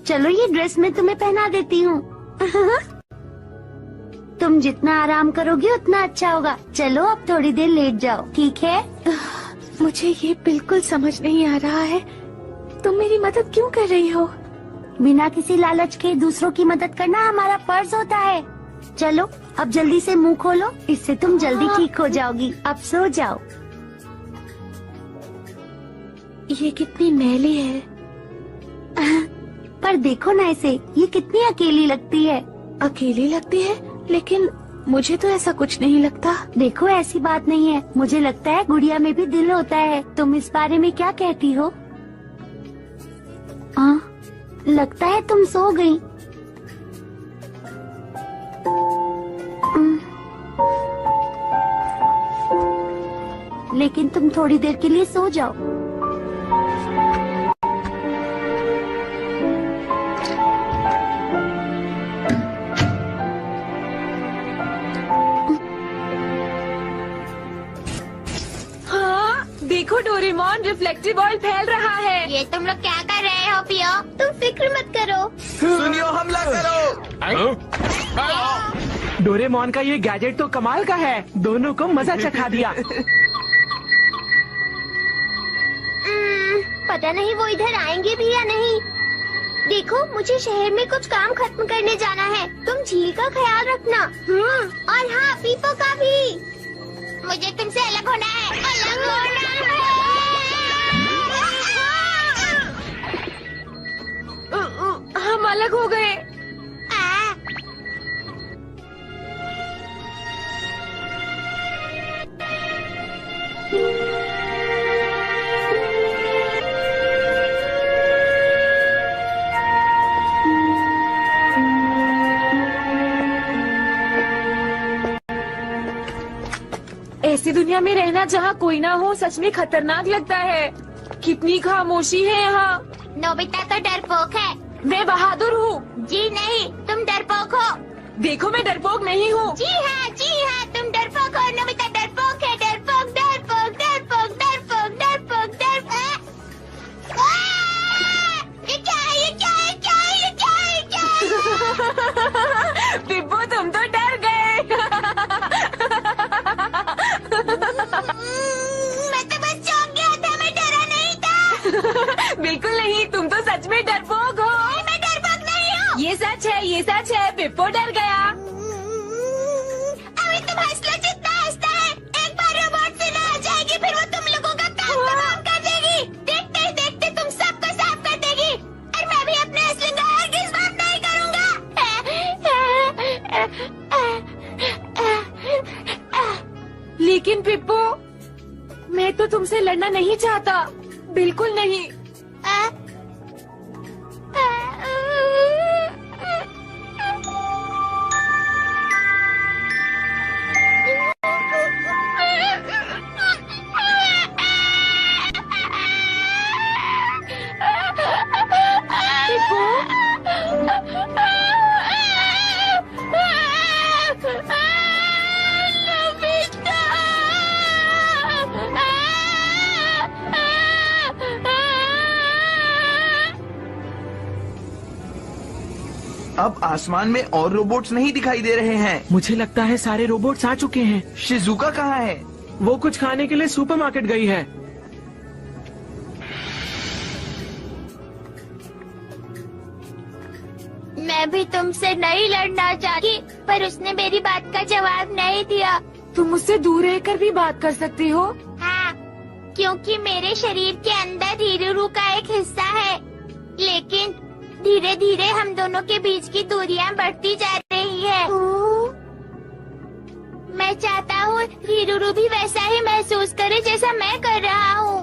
चलो ये ड्रेस मैं तुम्हें पहना देती हूँ। तुम जितना आराम करोगे उतना अच्छा होगा। चलो अब थोड़ी देर लेट जाओ, ठीक है? मुझे ये बिल्कुल समझ नहीं आ रहा है, तुम मेरी मदद क्यों कर रही हो? बिना किसी लालच के दूसरों की मदद करना हमारा फर्ज होता है। चलो अब जल्दी से मुंह खोलो, इससे तुम जल्दी ठीक हो जाओगी। अब सो जाओ। ये कितनी मैली है। पर देखो ना इसे, ये कितनी अकेली लगती है। अकेली लगती है, लेकिन मुझे तो ऐसा कुछ नहीं लगता। देखो ऐसी बात नहीं है, मुझे लगता है गुड़िया में भी दिल होता है। तुम इस बारे में क्या कहती हो? लगता है तुम सो गई। लेकिन तुम थोड़ी देर के लिए सो जाओ। देखो डोरेमोन, रिफ्लेक्टिव ऑयल फैल रहा है। ये तुम लोग क्या कर रहे हो पियो? तुम फिक्र मत करो। सुनियो, हमला करो। डोरेमोन का ये गैजेट तो कमाल का है, दोनों को मजा चखा दिया। पता नहीं वो इधर आएंगे भी या नहीं। देखो मुझे शहर में कुछ काम खत्म करने जाना है, तुम झील का ख्याल रखना। और हाँ, पीपो का भी। मुझे तुमसे अलग होना है, अलग होना है। हम अलग हो गए। ऐसी दुनिया में रहना जहाँ कोई ना हो सच में खतरनाक लगता है। कितनी खामोशी है यहाँ। नोबिता तो डरपोक है। मैं बहादुर हूँ। जी नहीं, तुम डरपोक हो। देखो मैं डरपोक नहीं हूँ। जी हाँ, तुम डरपोक हो। नोबिता डरपोक है। डरपोक डरपोक डरपोक डरपोक डरपोक डरपोक। ये क्या है? ये क्या है? क्या है? ये क्या है? क्या है? पिप्पू तुम तो डर गए। मैं तो बस चौंक गया था, मैं डरा नहीं था। बिल्कुल नहीं, तुम तो सच में डरपोक हो। मैं डरपोक नहीं हूँ। ये सच है, ये सच है। पिप्पू डर गया। अभी तुम हंस लो जितना हंसता है। एक बार रोबोट से ना आ जाएगी, फिर वो तुम लोगों का काम तमाम कर देगी। देखते ही देखते तुम सबको साफ कर देगी। और मैं भी अपने असली का हरगिज़ माफ नहीं करूँगा। लेकिन पिप्पू, मैं तो तुमसे लड़ना नहीं चाहता, बिल्कुल नहीं। अब आसमान में और रोबोट्स नहीं दिखाई दे रहे हैं। मुझे लगता है सारे रोबोट्स आ चुके हैं। शिजुका कहाँ है? वो कुछ खाने के लिए सुपरमार्केट गई है। मैं भी तुमसे नहीं लड़ना चाहती, पर उसने मेरी बात का जवाब नहीं दिया। तुम मुझसे दूर रहकर भी बात कर सकती हो। हाँ, क्योंकि मेरे शरीर के अंदर हीरू का एक हिस्सा है, लेकिन धीरे धीरे हम दोनों के बीच की दूरियां बढ़ती जा रही है। मैं चाहता हूँ हीरू भी वैसा ही महसूस करे जैसा मैं कर रहा हूँ।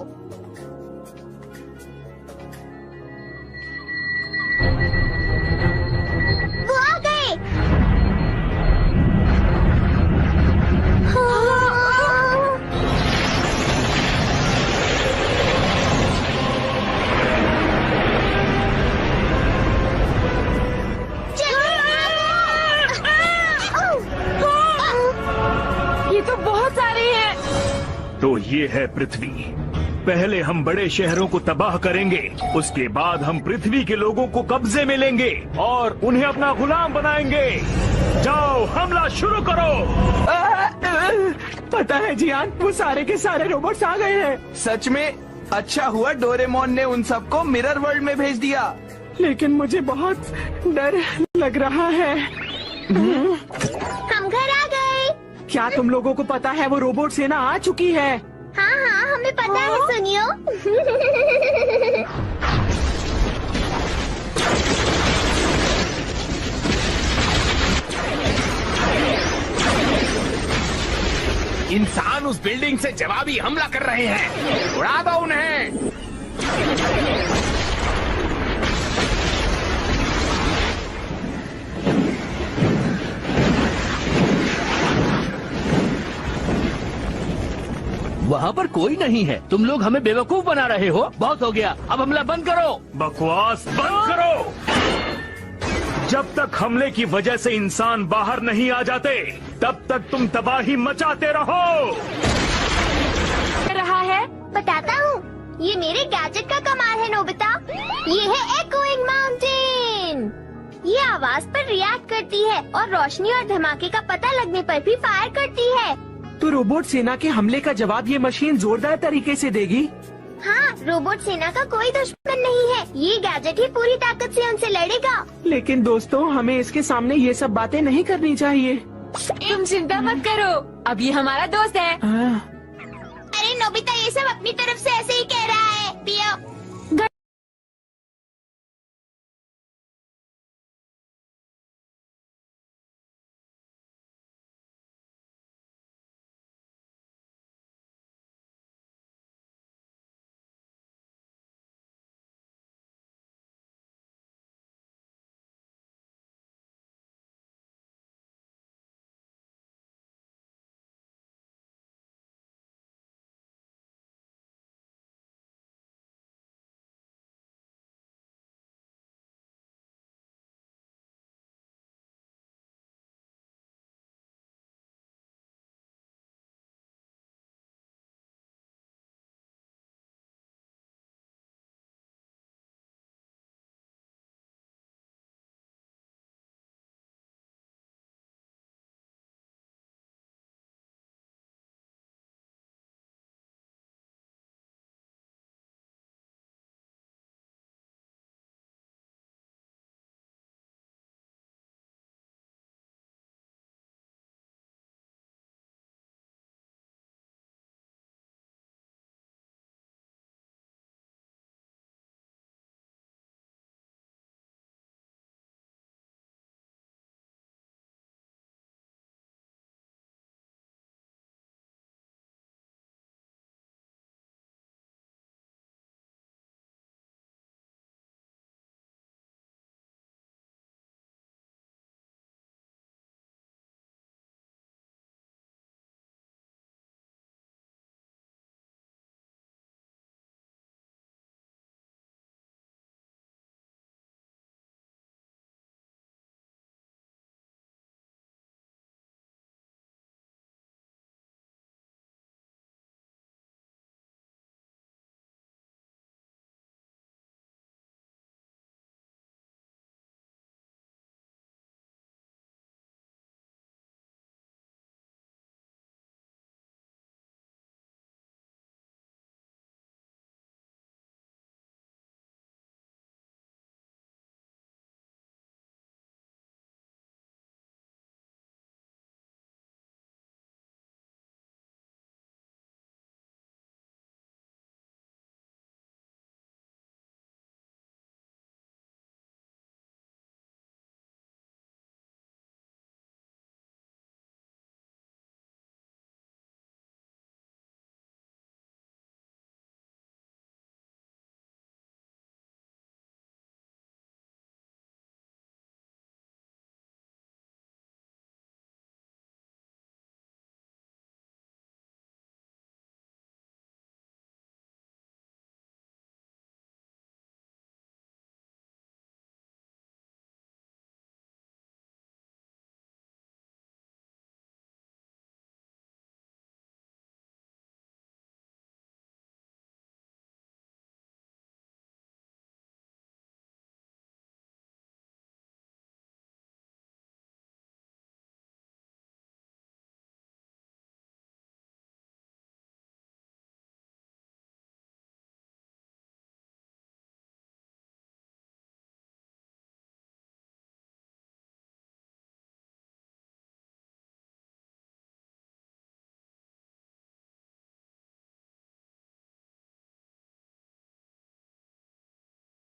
वो आ गए। ये तो बहुत सारे हैं। तो ये है पृथ्वी। पहले हम बड़े शहरों को तबाह करेंगे, उसके बाद हम पृथ्वी के लोगों को कब्जे में लेंगे और उन्हें अपना गुलाम बनाएंगे। जाओ, हमला शुरू करो। पता है जियान, वो सारे के सारे रोबोट्स आ गए हैं। सच में? अच्छा हुआ डोरेमोन ने उन सबको मिरर वर्ल्ड में भेज दिया। लेकिन मुझे बहुत डर लग रहा है। हम घर आ गए। क्या तुम लोगों को पता है वो रोबोट सेना आ चुकी है? हाँ हाँ, हमें पता है, सुनियो। इंसान उस बिल्डिंग से जवाबी हमला कर रहे हैं। उड़ा दो उन्हें। वहाँ पर कोई नहीं है। तुम लोग हमें बेवकूफ बना रहे हो। बहुत हो गया, अब हमला बंद करो। बकवास बंद करो। जब तक हमले की वजह से इंसान बाहर नहीं आ जाते, तब तक तुम तबाही मचाते रहो। रहा है। बताता हूँ, ये मेरे गैजेट का कमाल है नोबिता। ये है एकोइंग माउंटेन। ये आवाज पर रिएक्ट करती है और रोशनी और धमाके का पता लगने पर भी फायर करती है। तो रोबोट सेना के हमले का जवाब ये मशीन जोरदार तरीके से देगी। हाँ, रोबोट सेना का कोई दुश्मन नहीं है। ये गैजेट ही पूरी ताकत से उनसे लड़ेगा। लेकिन दोस्तों, हमें इसके सामने ये सब बातें नहीं करनी चाहिए। तुम चिंता मत करो, अब ये हमारा दोस्त है। अरे नोबिता, ये सब अपनी तरफ से ऐसे ही कह रहा है। पियो।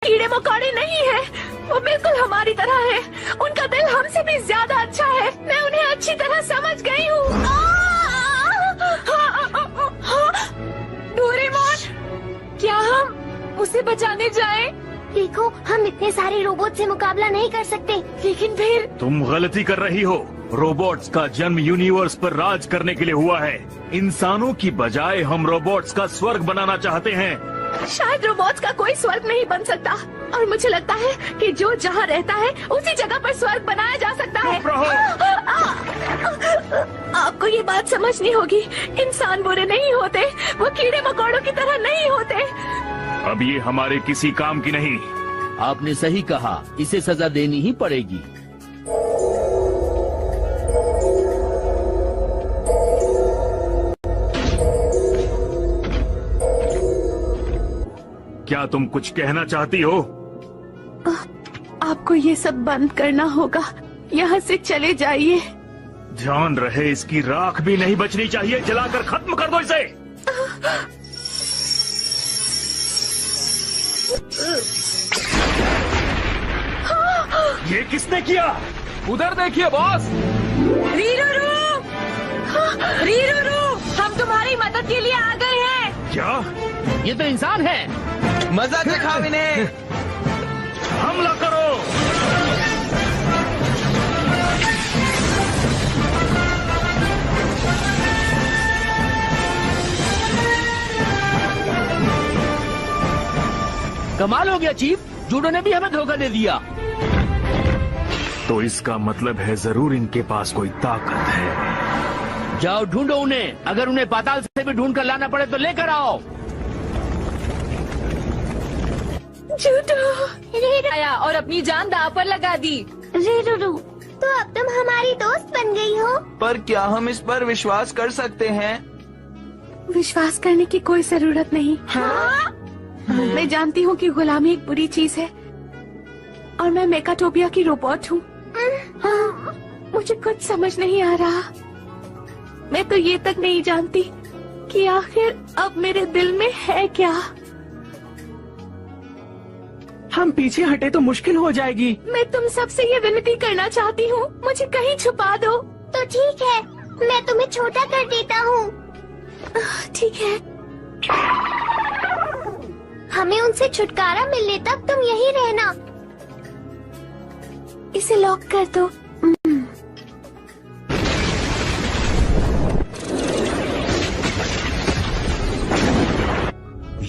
कीड़े मकोड़े नहीं है, वो बिल्कुल हमारी तरह है। उनका दिल हमसे भी ज्यादा अच्छा है। मैं उन्हें अच्छी तरह समझ गई हूँ। डोरेमोन, क्या हम उसे बचाने जाएं? देखो, हम इतने सारे रोबोट से मुकाबला नहीं कर सकते। लेकिन फिर तुम गलती कर रही हो। रोबोट्स का जन्म यूनिवर्स पर राज करने के लिए हुआ है। इंसानों की बजाय हम रोबोट्स का स्वर्ग बनाना चाहते हैं। शायद रोबोट्स का कोई स्वर्ग नहीं बन सकता, और मुझे लगता है कि जो जहाँ रहता है उसी जगह पर स्वर्ग बनाया जा सकता है। आपको ये बात समझनी होगी, इंसान बुरे नहीं होते, वो कीड़े मकोड़ों की तरह नहीं होते। अब ये हमारे किसी काम की नहीं। आपने सही कहा, इसे सजा देनी ही पड़ेगी। क्या तुम कुछ कहना चाहती हो? आपको ये सब बंद करना होगा। यहाँ से चले जाइए। ध्यान रहे, इसकी राख भी नहीं बचनी चाहिए। जलाकर खत्म कर दो इसे। ये किसने किया? उधर देखिए बॉस। रीरूरू, रीरूरू, हम तुम्हारी मदद के लिए आ गए हैं। क्या? ये तो इंसान है। मजा दिखाओ इन्हें। हमला करो। कमाल हो गया चीफ, जूडो ने भी हमें धोखा दे दिया। तो इसका मतलब है जरूर इनके पास कोई ताकत है। जाओ ढूंढो उन्हें। अगर उन्हें पाताल से भी ढूंढ कर लाना पड़े तो लेकर आओ। जूडो आया और अपनी जान दांव पर लगा दी। रीरूरू, तो अब तुम हमारी दोस्त बन गई हो। पर क्या हम इस पर विश्वास कर सकते हैं? विश्वास करने की कोई जरूरत नहीं। हाँ? मैं जानती हूँ कि गुलामी एक बुरी चीज है, और मैं मेकाटोपिया की रोबोट हूँ। मुझे कुछ समझ नहीं आ रहा। मैं तो ये तक नहीं जानती कि आखिर अब मेरे दिल में है क्या। हम पीछे हटे तो मुश्किल हो जाएगी। मैं तुम सबसे ये विनती करना चाहती हूँ, मुझे कहीं छुपा दो। तो ठीक है, मैं तुम्हें छोटा कर देता हूँ। ठीक है। हमें उनसे छुटकारा मिलने तक तुम यहीं रहना। इसे लॉक कर दो।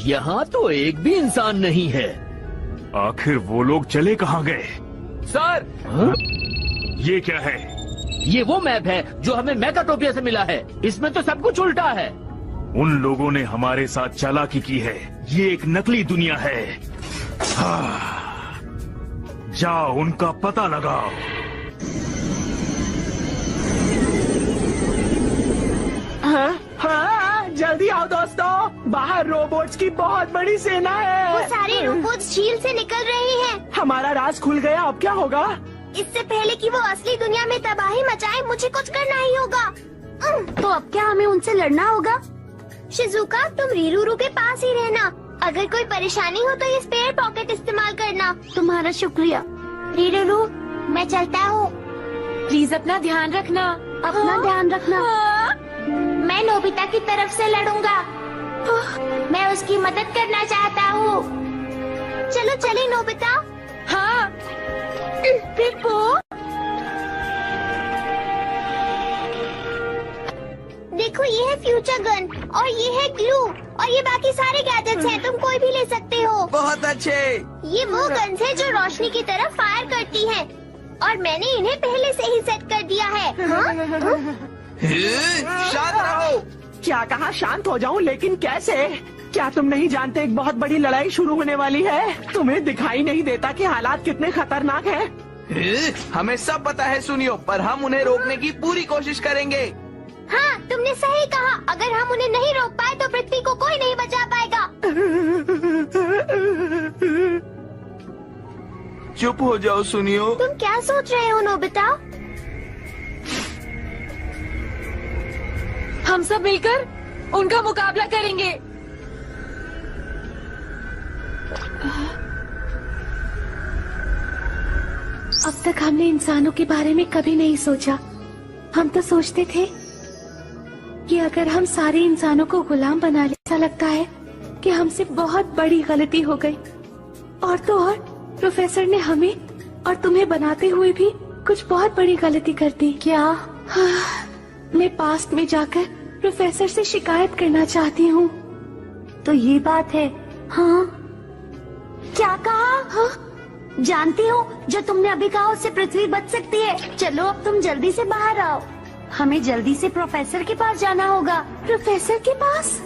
यहाँ तो एक भी इंसान नहीं है। आखिर वो लोग चले कहाँ गए? सर, ये क्या है? ये वो मैप है जो हमें मेकाटोपिया से मिला है। इसमें तो सब कुछ उल्टा है। उन लोगों ने हमारे साथ चालाकी की है। ये एक नकली दुनिया है। जाओ उनका पता लगाओ। हाँ, जल्दी आओ दोस्तों, बाहर रोबोट्स की बहुत बड़ी सेना वो है। सारे रोबोट्स झील से निकल रहे हैं। हमारा राज खुल गया, अब क्या होगा? इससे पहले कि वो असली दुनिया में तबाही मचाए, मुझे कुछ करना ही होगा। तो अब क्या हमें उनसे लड़ना होगा? शिजुका, तुम रीरूरू के पास ही रहना। अगर कोई परेशानी हो तो ये स्पेयर पॉकेट इस्तेमाल करना। तुम्हारा शुक्रिया। रीरूरू, मैं चलता हूँ। प्लीज अपना ध्यान रखना। अपना ध्यान रखना। मैं नोबिता की तरफ से लड़ूंगा। मैं उसकी मदद करना चाहता हूँ। चलो चले नोबिता। हाँ, पिप्पू, देखो ये है फ्यूचर गन और ये है ग्लू और ये बाकी सारे गैजेट्स हैं। तुम कोई भी ले सकते हो। बहुत अच्छे। ये वो गन्स है जो रोशनी की तरफ फायर करती हैं और मैंने इन्हें पहले से ही सेट कर दिया है। हाँ? शांत रहो। क्या कहा शांत हो जाऊं, लेकिन कैसे? क्या तुम नहीं जानते एक बहुत बड़ी लड़ाई शुरू होने वाली है? तुम्हें दिखाई नहीं देता कि हालात कितने खतरनाक हैं? हमें सब पता है सुनियो, पर हम उन्हें रोकने की पूरी कोशिश करेंगे। हाँ, तुमने सही कहा। अगर हम उन्हें नहीं रोक पाए तो पृथ्वी को कोई नहीं बचा पाएगा। चुप हो जाओ सुनियो। तुम क्या सोच रहे हो नोबिता? हम सब मिलकर उनका मुकाबला करेंगे। अब तक हमने इंसानों के बारे में कभी नहीं सोचा। हम तो सोचते थे कि अगर हम सारे इंसानों को गुलाम बना ले, ऐसा लगता है कि हमसे बहुत बड़ी गलती हो गई। और तो और प्रोफेसर ने हमें और तुम्हें बनाते हुए भी कुछ बहुत बड़ी गलती कर दी। क्या? मैं पास्ट में जाकर प्रोफेसर से शिकायत करना चाहती हूँ। तो ये बात है। हाँ, क्या कहा? हाँ, जानती हूँ, जो तुमने अभी कहा उससे पृथ्वी बच सकती है। चलो अब तुम जल्दी से बाहर आओ, हमें जल्दी से प्रोफेसर के पास जाना होगा। प्रोफेसर के पास?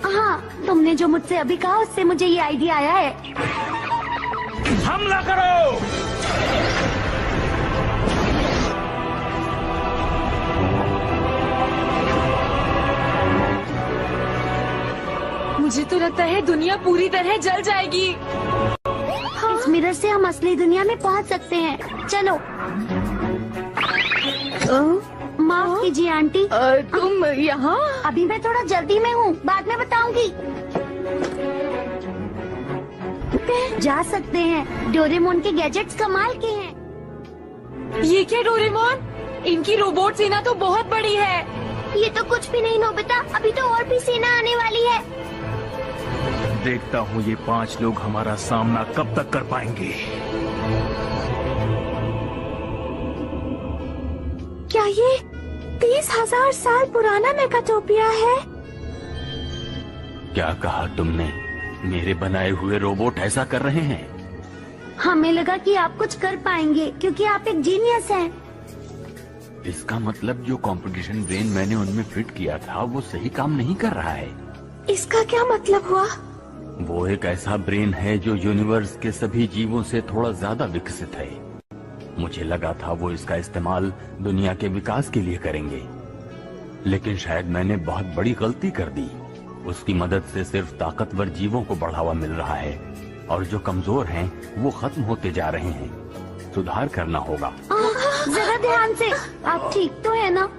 हाँ, तुमने जो मुझसे अभी कहा उससे मुझे ये आइडिया आया है। हमला करो! मुझे तो लगता है दुनिया पूरी तरह जल जाएगी। इस मिरर से हम असली दुनिया में पहुंच सकते हैं। चलो। माफ कीजिए आंटी। तुम यहाँ? अभी मैं थोड़ा जल्दी में हूँ, बाद में बताऊंगी। जा सकते हैं। डोरेमोन के गैजेट्स कमाल के हैं। ये क्या डोरेमोन? इनकी रोबोट सेना तो बहुत बड़ी है। ये तो कुछ भी नहीं नोबिता, अभी तो और भी सेना आने वाली है। देखता हूँ ये 5 लोग हमारा सामना कब तक कर पाएंगे। क्या ये 30,000 साल पुराना मेगाटोपिया है? क्या कहा तुमने? मेरे बनाए हुए रोबोट ऐसा कर रहे हैं? हमें लगा कि आप कुछ कर पाएंगे क्योंकि आप एक जीनियस हैं। इसका मतलब जो कंपटीशन ब्रेन मैंने उनमें फिट किया था वो सही काम नहीं कर रहा है। इसका क्या मतलब हुआ? वो एक ऐसा ब्रेन है जो यूनिवर्स के सभी जीवों से थोड़ा ज्यादा विकसित है। मुझे लगा था वो इसका इस्तेमाल दुनिया के विकास के लिए करेंगे, लेकिन शायद मैंने बहुत बड़ी गलती कर दी। उसकी मदद से सिर्फ ताकतवर जीवों को बढ़ावा मिल रहा है और जो कमजोर हैं वो खत्म होते जा रहे हैं। सुधार करना होगा। जरा ध्यान से। आप ठीक तो है ना?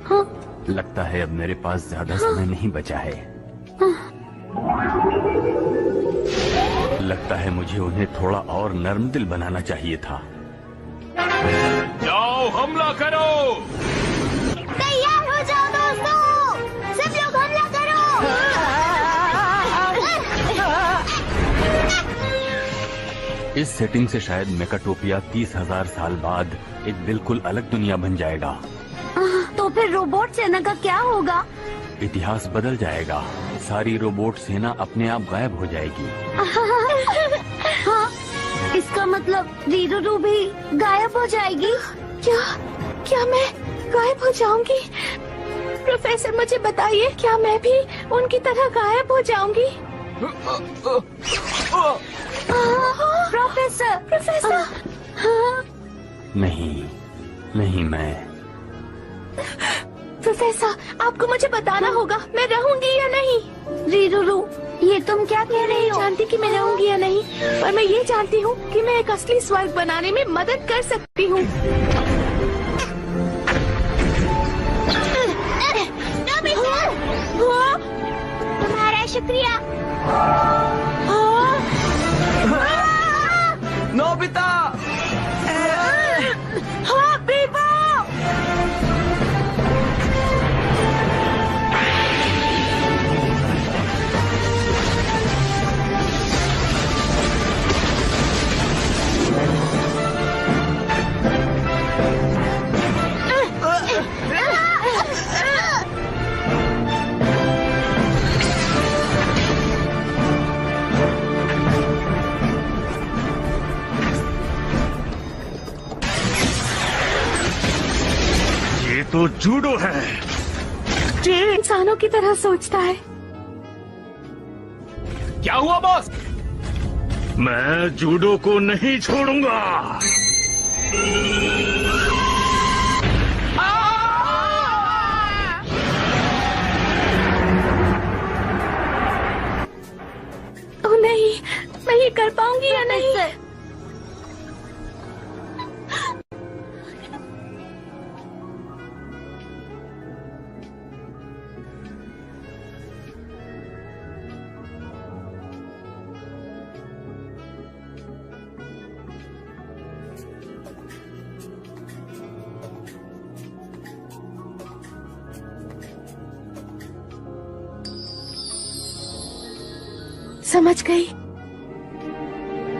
हाँ। लगता है अब मेरे पास ज्यादा समय नहीं बचा है। लगता है मुझे उन्हें थोड़ा और नर्म दिल बनाना चाहिए था। जाओ, हमला करो! तैयार हो जाओ दोस्तों, सब लोग हमला करो। इस सेटिंग से शायद मेगाटोपिया 30,000 साल बाद एक बिल्कुल अलग दुनिया बन जाएगा। तो फिर रोबोट सेना का क्या होगा? इतिहास बदल जाएगा। सारी रोबोट सेना अपने आप गायब हो जाएगी। हाँ, इसका मतलब रीरूरू भी गायब हो जाएगी। क्या मैं गायब हो जाऊंगी? प्रोफेसर मुझे बताइए, क्या मैं भी उनकी तरह गायब हो जाऊंगी? प्रोफेसर। हाँ। नहीं मैं। प्रोफेसर, आपको मुझे बताना होगा मैं रहूंगी या नहीं। रीरूरू, ये तुम क्या कह रही हो? जानती कि मैं रहूंगी या नहीं, पर मैं ये जानती हूँ कि मैं एक असली स्वर्ग बनाने में मदद कर सकती हूँ। तुम्हारा शुक्रिया। नोबिता! हाँ बीबो! तो जूडो है। ये इंसानों की तरह सोचता है। क्या हुआ बॉस? मैं जूडो को नहीं छोड़ूंगा। ओह नहीं, मैं ये कर पाऊंगी या नहीं? समझ गई।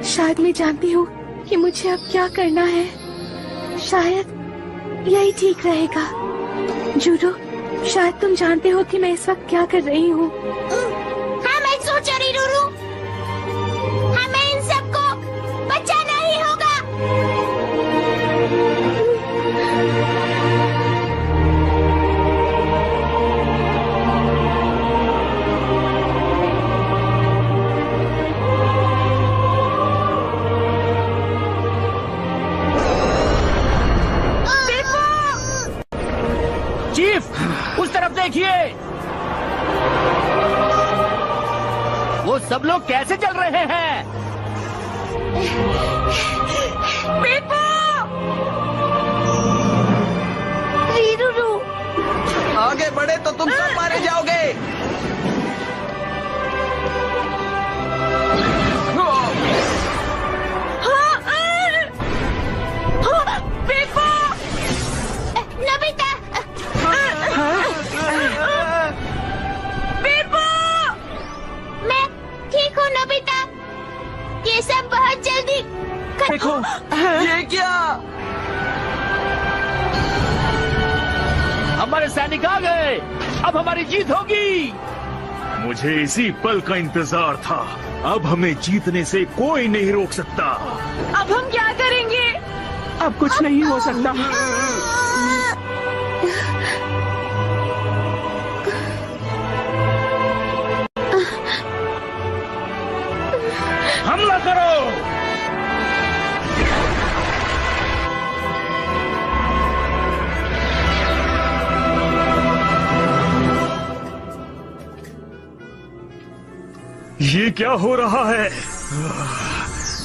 शायद मैं जानती हूँ कि मुझे अब क्या करना है। शायद यही ठीक रहेगा। जूडो, शायद तुम जानते हो कि मैं इस वक्त क्या कर रही हूँ। हाँ, मैं सोच रही रूरू, हमें इन सबको बचाना ही होगा। चीफ, उस तरफ देखिए। वो सब लोग कैसे चल रहे हैं? रूरू, आगे बढ़े तो तुम सब मारे जाओगे। नोबिता, मैं ठीक हूँ नोबिता। ये सब बहुत जल्दी देखो, ये क्या? हमारे सैनिक आ गए। अब हमारी जीत होगी। मुझे इसी पल का इंतजार था। अब हमें जीतने से कोई नहीं रोक सकता। अब हम क्या करेंगे? अब कुछ नहीं हो सकता। हमला करो। ये क्या हो रहा है?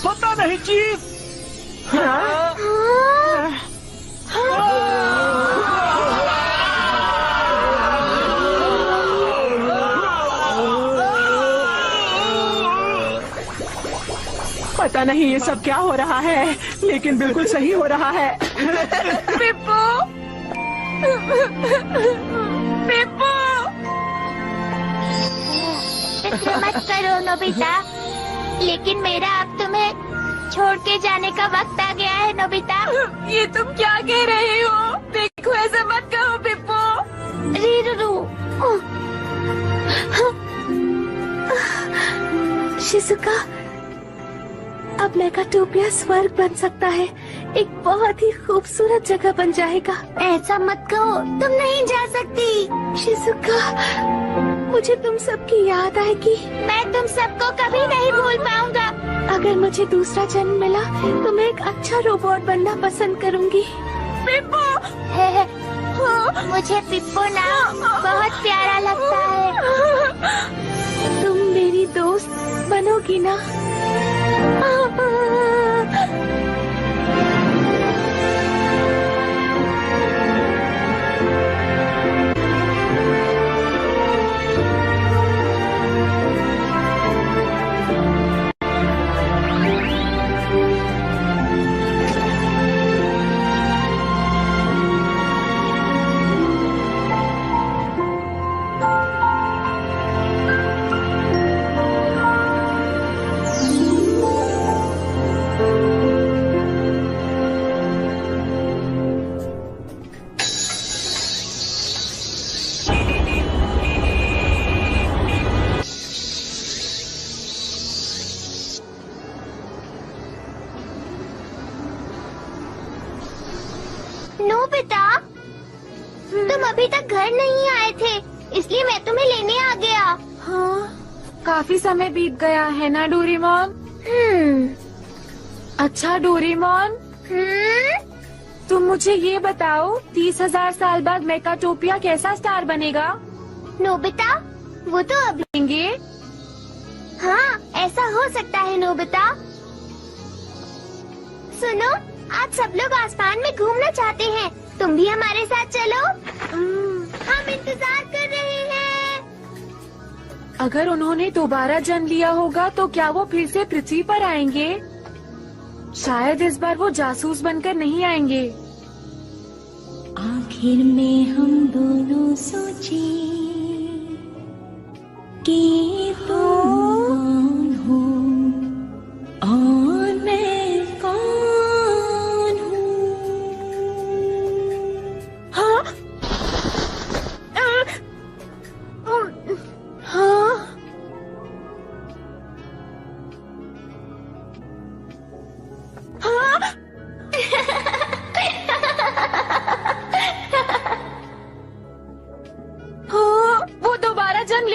पता नहीं चीफ। पता नहीं ये सब क्या हो रहा है, लेकिन बिल्कुल सही हो रहा है। पिप्पू, पिप्पू। फिक्र मत करो नोबिता, लेकिन मेरा अब तुम्हें छोड़ के जाने का वक्त आ गया है नोबिता। ये तुम क्या कह रहे हो? देखो, ऐसा मत कहो पिप्पू। रीरू, शिजुका, अब मेगाटोपिया स्वर्ग बन सकता है। एक बहुत ही खूबसूरत जगह बन जाएगा। ऐसा मत कहो, तुम नहीं जा सकती। शिजुका, मुझे तुम सबकी याद आएगी। मैं तुम सबको कभी नहीं भूल पाऊंगा। अगर मुझे दूसरा जन्म मिला तो मैं एक अच्छा रोबोट बनना पसंद करूंगी। पिप्पू, मुझे पिप्पू नाम बहुत प्यारा लगता है। तुम मेरी दोस्त बनोगी ना? नोबिता, तुम अभी तक घर नहीं आए थे, इसलिए मैं तुम्हें लेने आ गया। हाँ, काफी समय बीत गया है ना डोरेमोन? अच्छा डोरेमोन, तुम मुझे ये बताओ, 30,000 साल बाद मेगाटोपिया कैसा स्टार बनेगा? नोबिता, वो तो अभी देंगे। हाँ, ऐसा हो सकता है नोबिता। सुनो, आज सब लोग आसमान में घूमना चाहते हैं, तुम भी हमारे साथ चलो। हम इंतजार कर रहे हैं। अगर उन्होंने दोबारा जन्म लिया होगा तो क्या वो फिर से पृथ्वी पर आएंगे? शायद इस बार वो जासूस बनकर नहीं आएंगे। आखिर में हम दोनों सोचे कि तुम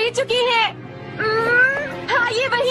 खरीद चुकी हैं। हाँ, ये वही